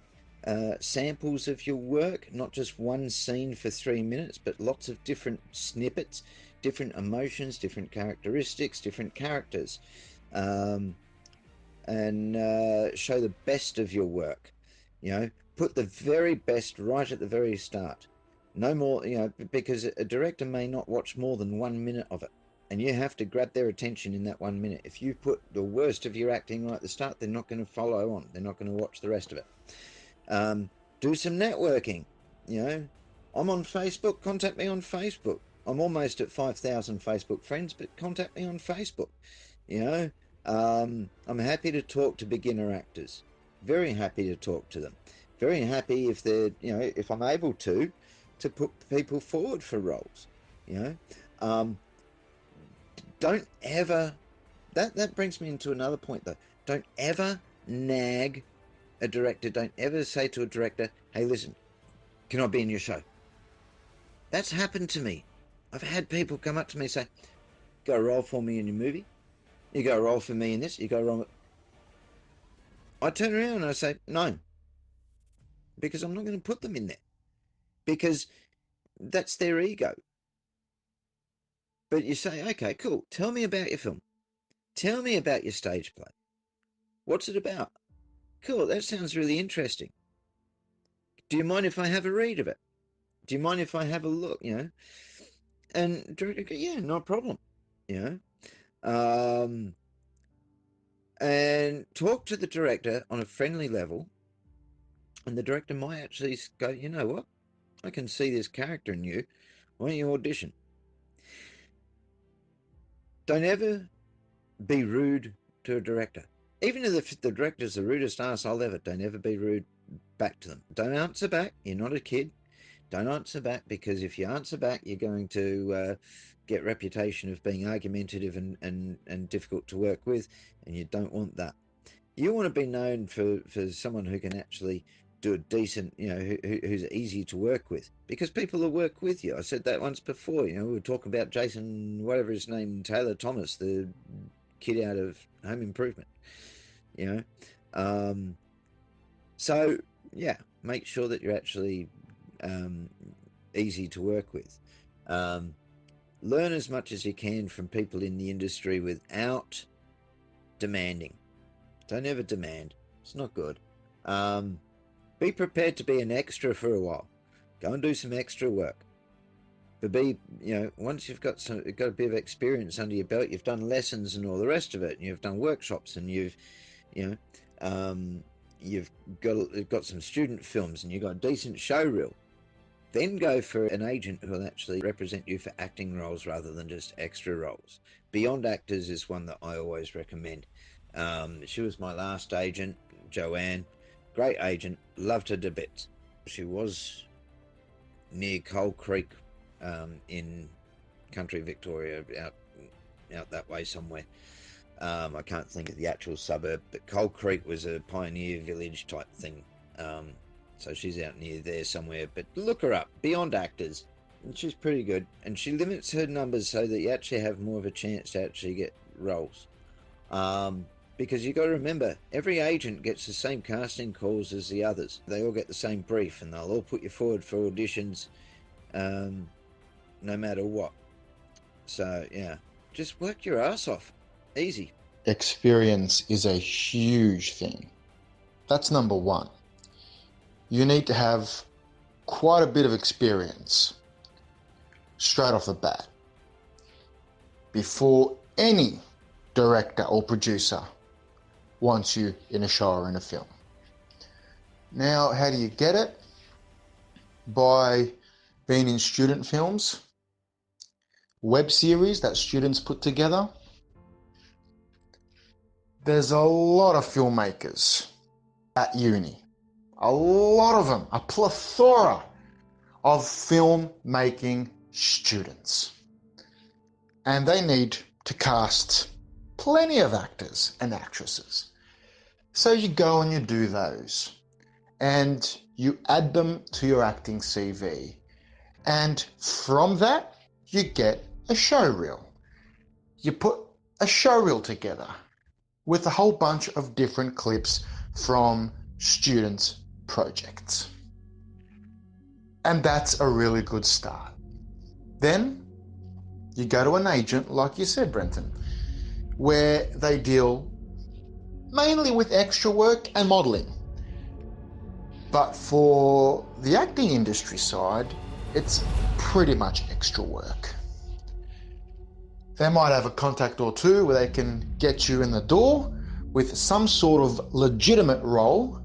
samples of your work, not just one scene for 3 minutes, but lots of different snippets, different emotions, different characteristics, different characters, and show the best of your work. Put the very best right at the very start. No more, because a director may not watch more than 1 minute of it, and you have to grab their attention in that 1 minute. If you put the worst of your acting right at the start, they're not going to follow on. They're not going to watch the rest of it. Do some networking. I'm on Facebook. Contact me on Facebook. I'm almost at 5,000 Facebook friends, but contact me on Facebook. I'm happy to talk to beginner actors. Very happy to talk to them. Very happy if they're, if I'm able to put people forward for roles. Don't ever. That brings me into another point, though. Don't ever nag a director. Don't ever say to a director, "Hey, listen, can I be in your show?" That's happened to me. I've had people come up to me and say, "Go roll for me in your movie. You go roll for me in this. You go roll." I turn around and I say, "No," because I'm not going to put them in there, because that's their ego. But you say, "Okay, cool. Tell me about your film. Tell me about your stage play. What's it about? Cool. That sounds really interesting. Do you mind if I have a read of it? Do you mind if I have a look?" And director go, "Yeah, no problem." You and talk to the director on a friendly level, and the director might actually go, "You know what? I can see this character in you. Why don't you audition?" Don't ever be rude to a director. Even if the director's the rudest arsehole ever, don't ever be rude back to them. Don't answer back. You're not a kid. Don't answer back, because if you answer back, you're going to get reputation of being argumentative and difficult to work with, and you don't want that. You want to be known for someone who can actually do a decent, who's easy to work with, because people will work with you. I said that once before. We were talking about Jason, whatever his name, Taylor Thomas, the kid out of Home Improvement. So yeah, make sure that you're actually easy to work with. Learn as much as you can from people in the industry without demanding. Don't ever demand. It's not good. Be prepared to be an extra for a while. Go and do some extra work. But once you've got a bit of experience under your belt, you've done lessons and all the rest of it, and you've done workshops, and you know, you've got some student films, and you've got a decent show reel. Then go for an agent who will actually represent you for acting roles rather than just extra roles. Beyond Actors is one that I always recommend. She was my last agent, Joanne. Great agent, loved her to bits. She was near Coal Creek in country Victoria, out that way somewhere. I can't think of the actual suburb, but Coal Creek was a pioneer village type thing. So she's out near there somewhere. But look her up, Beyond Actors, and she's pretty good. And she limits her numbers so that you actually have more of a chance to actually get roles. Because you got to remember, every agent gets the same casting calls as the others. They all get the same brief, and they'll all put you forward for auditions, no matter what. So yeah, just work your ass off. Easy. Experience is a huge thing. That's number one. You need to have quite a bit of experience straight off the bat before any director or producer wants you in a show or in a film. Now, how do you get it? By being in student films, web series that students put together. There's a lot of filmmakers at uni. A lot of them, a plethora of filmmaking students. And they need to cast plenty of actors and actresses. So you go and you do those. And you add them to your acting CV. And from that, you get a show reel. You put a show reel together with a whole bunch of different clips from students' projects. And that's a really good start. Then you go to an agent, like you said, Brenton, where they deal mainly with extra work and modelling. But for the acting industry side, it's pretty much extra work. They might have a contact or two where they can get you in the door with some sort of legitimate role.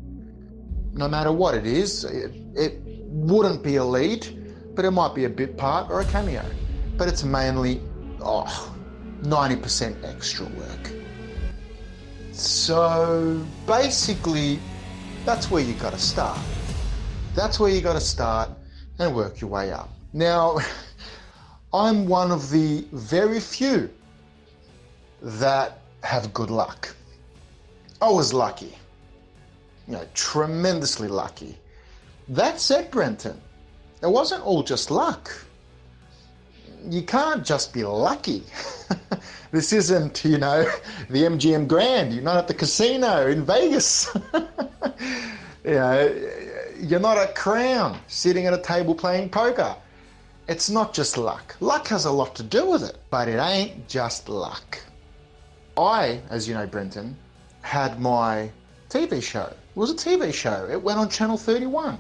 No matter what it is, it wouldn't be a lead, but it might be a bit part or a cameo. But it's mainly 90% extra work. So basically, that's where you got to start. That's where you got to start and work your way up. Now, I'm one of the very few that have good luck. I was lucky. Tremendously lucky. That said, Brenton, it wasn't all just luck. You can't just be lucky. This isn't, the MGM Grand. You're not at the casino in Vegas. You're not at Crown sitting at a table playing poker. It's not just luck. Luck has a lot to do with it, but it ain't just luck. I, as you know, Brenton, had my TV show. It was a TV show. It went on Channel 31.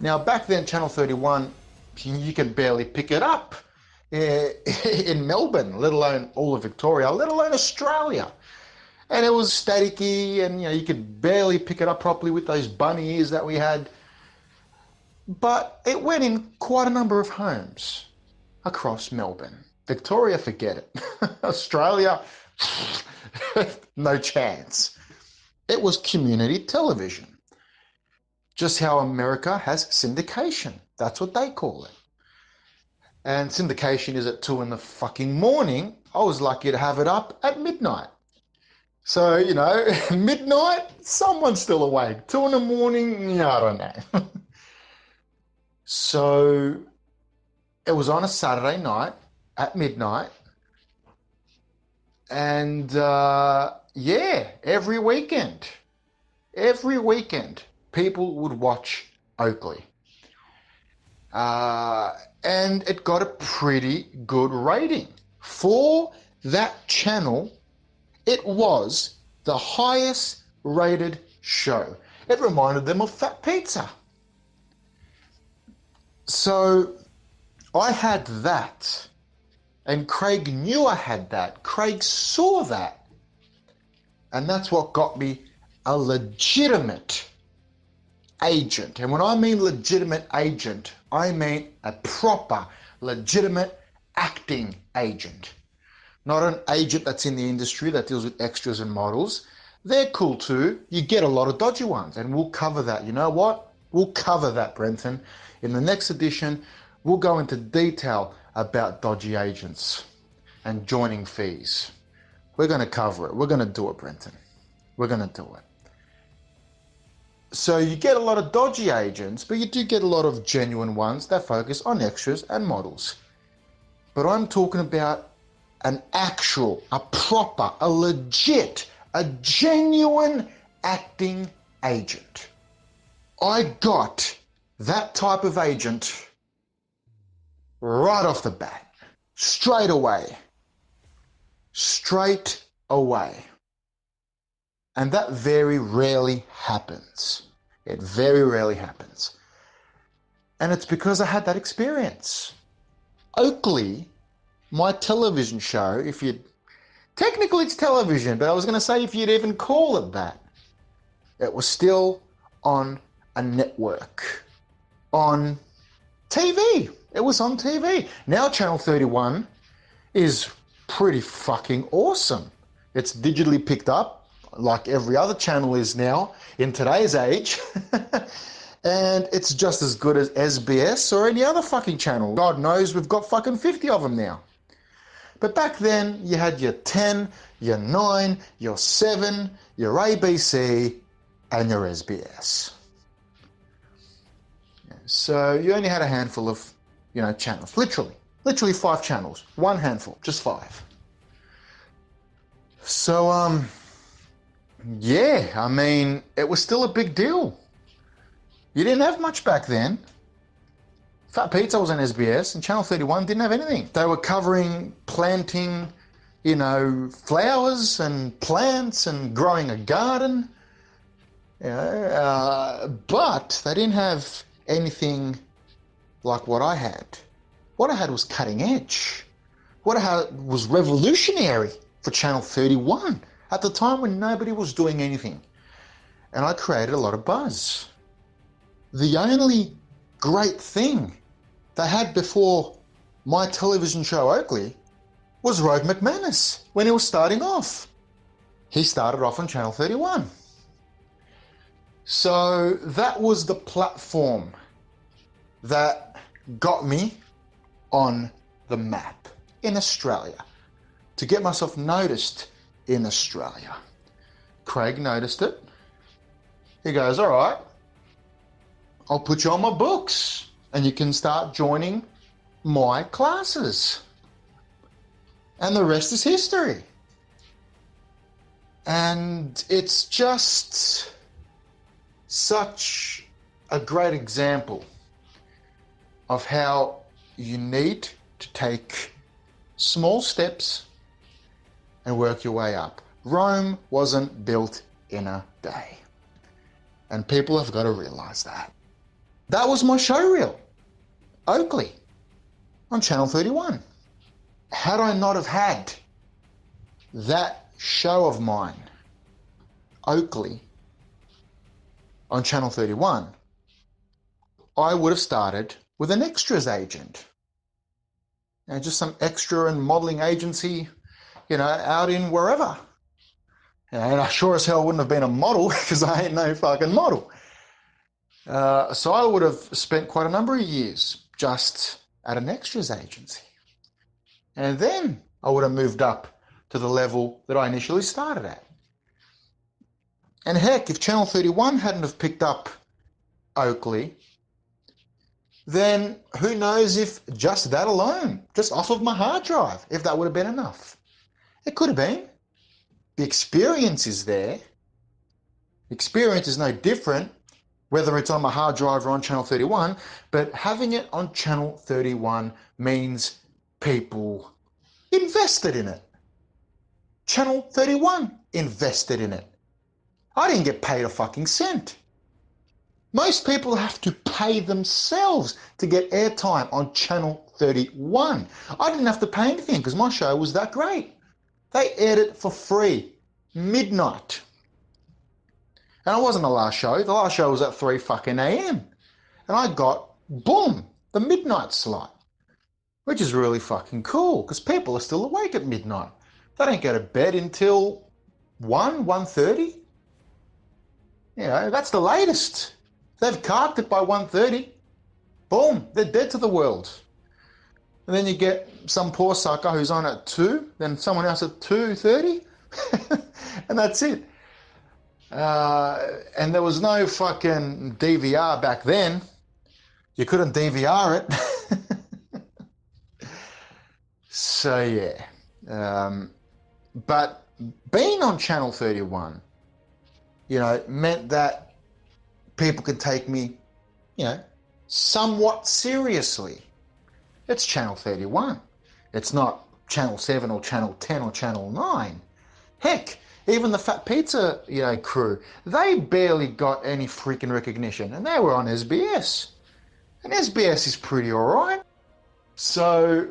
Now, back then, Channel 31, you could barely pick it up in Melbourne, let alone all of Victoria, let alone Australia. And it was staticky, and you could barely pick it up properly with those bunny ears that we had. But it went in quite a number of homes across Melbourne. Victoria, forget it. Australia, no chance. It was community television. Just how America has syndication. That's what they call it. And syndication is at 2 in the fucking morning. I was lucky to have it up at midnight. So, midnight, someone's still awake. 2 in the morning, I don't know. So it was on a Saturday night at midnight. And every weekend, people would watch Oakley. and it got a pretty good rating. For that channel, it was the highest rated show. It reminded them of Fat Pizza. So I had that, and Craig knew I had that. Craig saw that, and that's what got me a legitimate agent. And when I mean legitimate agent, I mean a proper, legitimate acting agent. Not an agent that's in the industry that deals with extras and models. They're cool too. You get a lot of dodgy ones, and we'll cover that. You know what? We'll cover that, Brenton. In the next edition, we'll go into detail about dodgy agents and joining fees. We're going to cover it. We're going to do it, Brenton. We're going to do it. So you get a lot of dodgy agents, but you do get a lot of genuine ones that focus on extras and models. But I'm talking about an actual, a proper, a legit, a genuine acting agent. I got that type of agent right off the bat, straight away. Straight away. And that very rarely happens. It very rarely happens. And it's because I had that experience. Oakley, my television show, if you'd, technically it's television, but I was going to say if you'd even call it that, it was still on a network, on TV. It was on TV. Now Channel 31 is pretty fucking awesome. It's digitally picked up like every other channel is now in today's age. And it's just as good as SBS or any other fucking channel. God knows we've got fucking 50 of them now. But back then you had your 10, your 9, your 7, your ABC and your SBS. So you only had a handful of, channels, literally 5 channels, one handful, just 5. So, yeah, I mean, it was still a big deal. You didn't have much back then. Fat Pizza was on SBS and Channel 31 didn't have anything. They were covering planting, flowers and plants and growing a garden. But they didn't have anything like what I had. What I had was cutting edge. What I had was revolutionary for Channel 31 at the time when nobody was doing anything. And I created a lot of buzz. The only great thing they had before my television show Oakley was Rogue McManus when he was starting off. He started off on Channel 31. So that was the platform that got me on the map in Australia, to get myself noticed in Australia. Craig noticed it. He goes, all right, I'll put you on my books and you can start joining my classes. And the rest is history. And it's just such a great example of how you need to take small steps and work your way up. Rome wasn't built in a day. And people have got to realize that. That was my show reel, Oakley, on Channel 31. Had I not have had that show of mine, Oakley, on Channel 31, I would have started with an extras agent. Just some extra and modeling agency, out in wherever. And I sure as hell wouldn't have been a model because I ain't no fucking model. So I would have spent quite a number of years just at an extras agency. And then I would have moved up to the level that I initially started at. And heck, if Channel 31 hadn't have picked up Oakley, then who knows if just that alone, just off of my hard drive, if that would have been enough. It could have been. The experience is there. Experience is no different whether it's on my hard drive or on channel 31, but having it on channel 31 means people invested in it. Channel 31 invested in it. I didn't get paid a fucking cent. Most people have to pay themselves to get airtime on channel 31. I didn't have to pay anything because my show was that great. They aired it for free, midnight. And it wasn't the last show. The last show was at 3 fucking a.m. And I got, boom, the midnight slot, which is really fucking cool because people are still awake at midnight. They don't go to bed until 1:30. You know, that's the latest. They've carved it by 1:30. Boom, they're dead to the world. And then you get some poor sucker who's on at 2, then someone else at 2:30, and that's it. And there was no fucking DVR back then. You couldn't DVR it. So yeah. But being on Channel 31, you know, meant that people could take me, you know, somewhat seriously. It's Channel 31. It's not Channel 7 or Channel 10 or Channel 9. Heck, even the Fat Pizza, you know, crew, they barely got any freaking recognition, and they were on SBS. And SBS is pretty alright. So,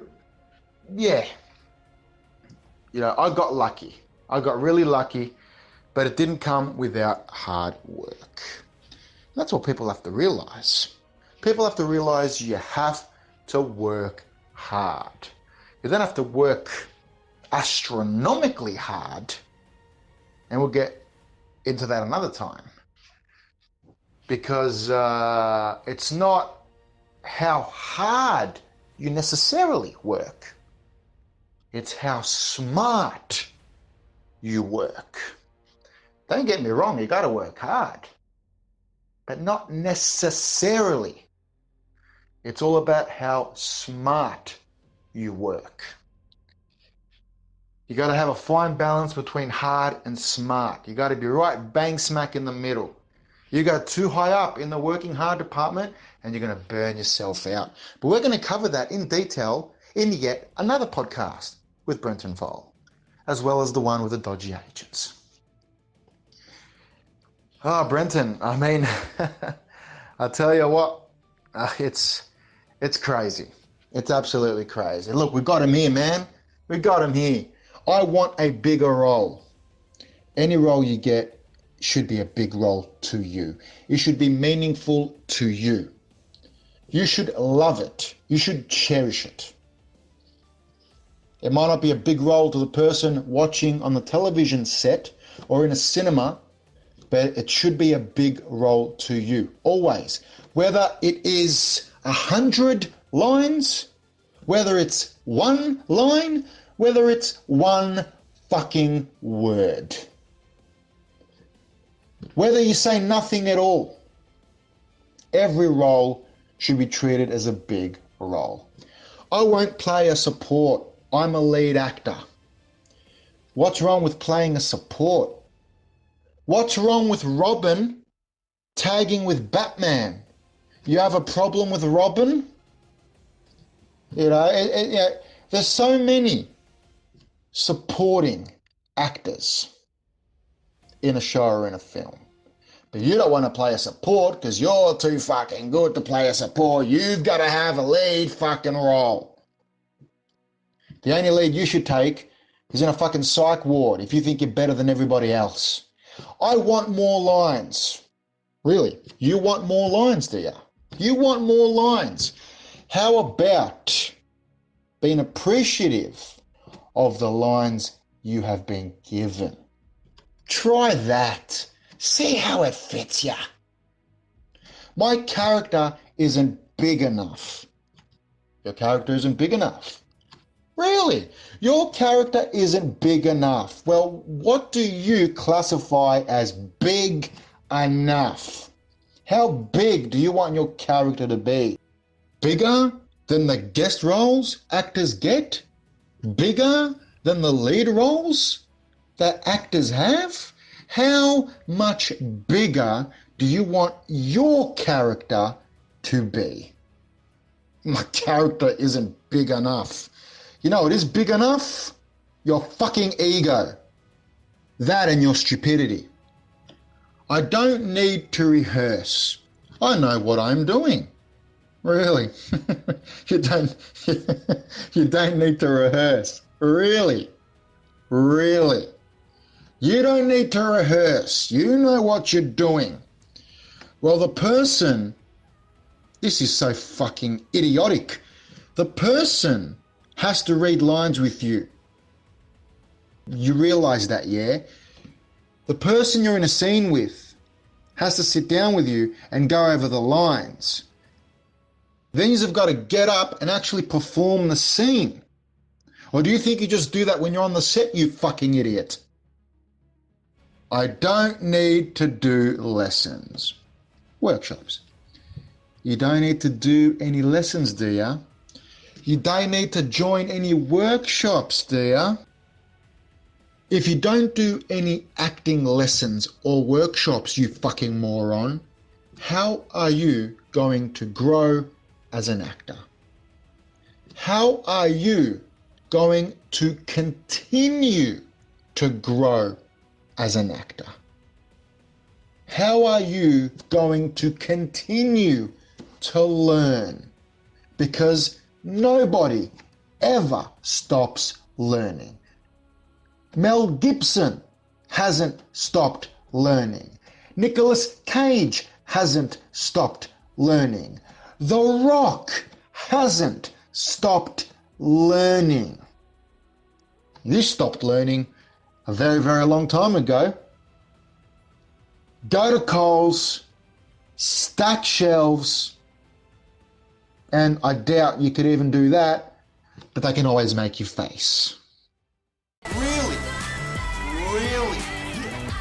yeah. You know, I got lucky. I got really lucky, but it didn't come without hard work. That's what people have to realize. People have to realize you have to work hard. You then have to work astronomically hard, and we'll get into that another time. Because it's not how hard you necessarily work. It's how smart you work. Don't get me wrong, you got to work hard, but not necessarily. It's all about how smart you work. You got to have a fine balance between hard and smart. You got to be right bang smack in the middle. You go too high up in the working hard department and you're going to burn yourself out. But we're going to cover that in detail in yet another podcast with Brenton Foale, as well as the one with the dodgy agents. Oh, Brenton, I mean, I tell you what, it's crazy. It's absolutely crazy. Look, we got him here, man. We got him here. I want a bigger role. Any role you get should be a big role to you. It should be meaningful to you. You should love it. You should cherish it. It might not be a big role to the person watching on the television set or in a cinema, but it should be a big role to you, always. Whether it is 100 lines, whether it's one line, whether it's one fucking word. Whether you say nothing at all, every role should be treated as a big role. I won't play a support. I'm a lead actor. What's wrong with playing a support? What's wrong with Robin tagging with Batman? You have a problem with Robin? You know, there's so many supporting actors in a show or in a film. But you don't want to play a support because you're too fucking good to play a support. You've got to have a lead fucking role. The only lead you should take is in a fucking psych ward if you think you're better than everybody else. I want more lines. Really? You want more lines, do you? You want more lines. How about being appreciative of the lines you have been given? Try that. See how it fits you. My character isn't big enough. Your character isn't big enough. Really? Your character isn't big enough. Well, what do you classify as big enough? How big do you want your character to be? Bigger than the guest roles actors get? Bigger than the lead roles that actors have? How much bigger do you want your character to be? My character isn't big enough. You know it is big enough? Your fucking ego. That and your stupidity. I don't need to rehearse. I know what I'm doing. Really? you don't you don't need to rehearse. Really? Really? You don't need to rehearse. You know what you're doing. Well, the person, this is so fucking idiotic. The person has to read lines with you. You realize that, yeah? The person you're in a scene with has to sit down with you and go over the lines. Then you've got to get up and actually perform the scene. Or do you think you just do that when you're on the set, you fucking idiot? I don't need to do lessons. Workshops. You don't need to do any lessons, do ya? You don't need to join any workshops, do ya? If you don't do any acting lessons or workshops, you fucking moron, how are you going to grow as an actor? How are you going to continue to grow as an actor? How are you going to continue to learn? Because nobody ever stops learning. Mel Gibson hasn't stopped learning. Nicolas Cage hasn't stopped learning. The Rock hasn't stopped learning. You stopped learning a very, very long time ago. Go to Coles, stack shelves, and I doubt you could even do that, but they can always make you face. Really? Really?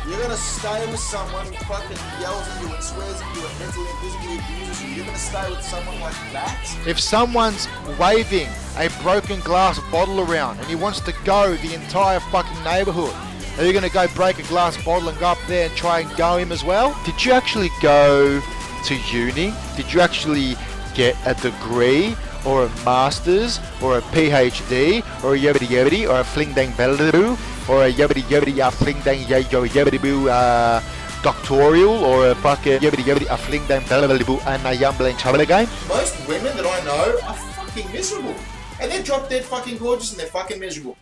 You're gonna stay with someone who fucking yells at you and swears at you and mentally and physically abuses you? You're gonna stay with someone like that? If someone's waving a broken glass bottle around and he wants to go the entire fucking neighbourhood, are you going to go break a glass bottle and go up there and try and go him as well? Did you actually go to uni? Did you actually get a degree or a master's or a PhD or a yabity yabity or a fling dang bellaboo or a yabity yabity a fling dang yabity boo doctoral or a fucking yabity yabity a fling dang bellaboo and a yumbling chabla game? Most women that I know are fucking miserable. And they're drop dead fucking gorgeous and they're fucking miserable.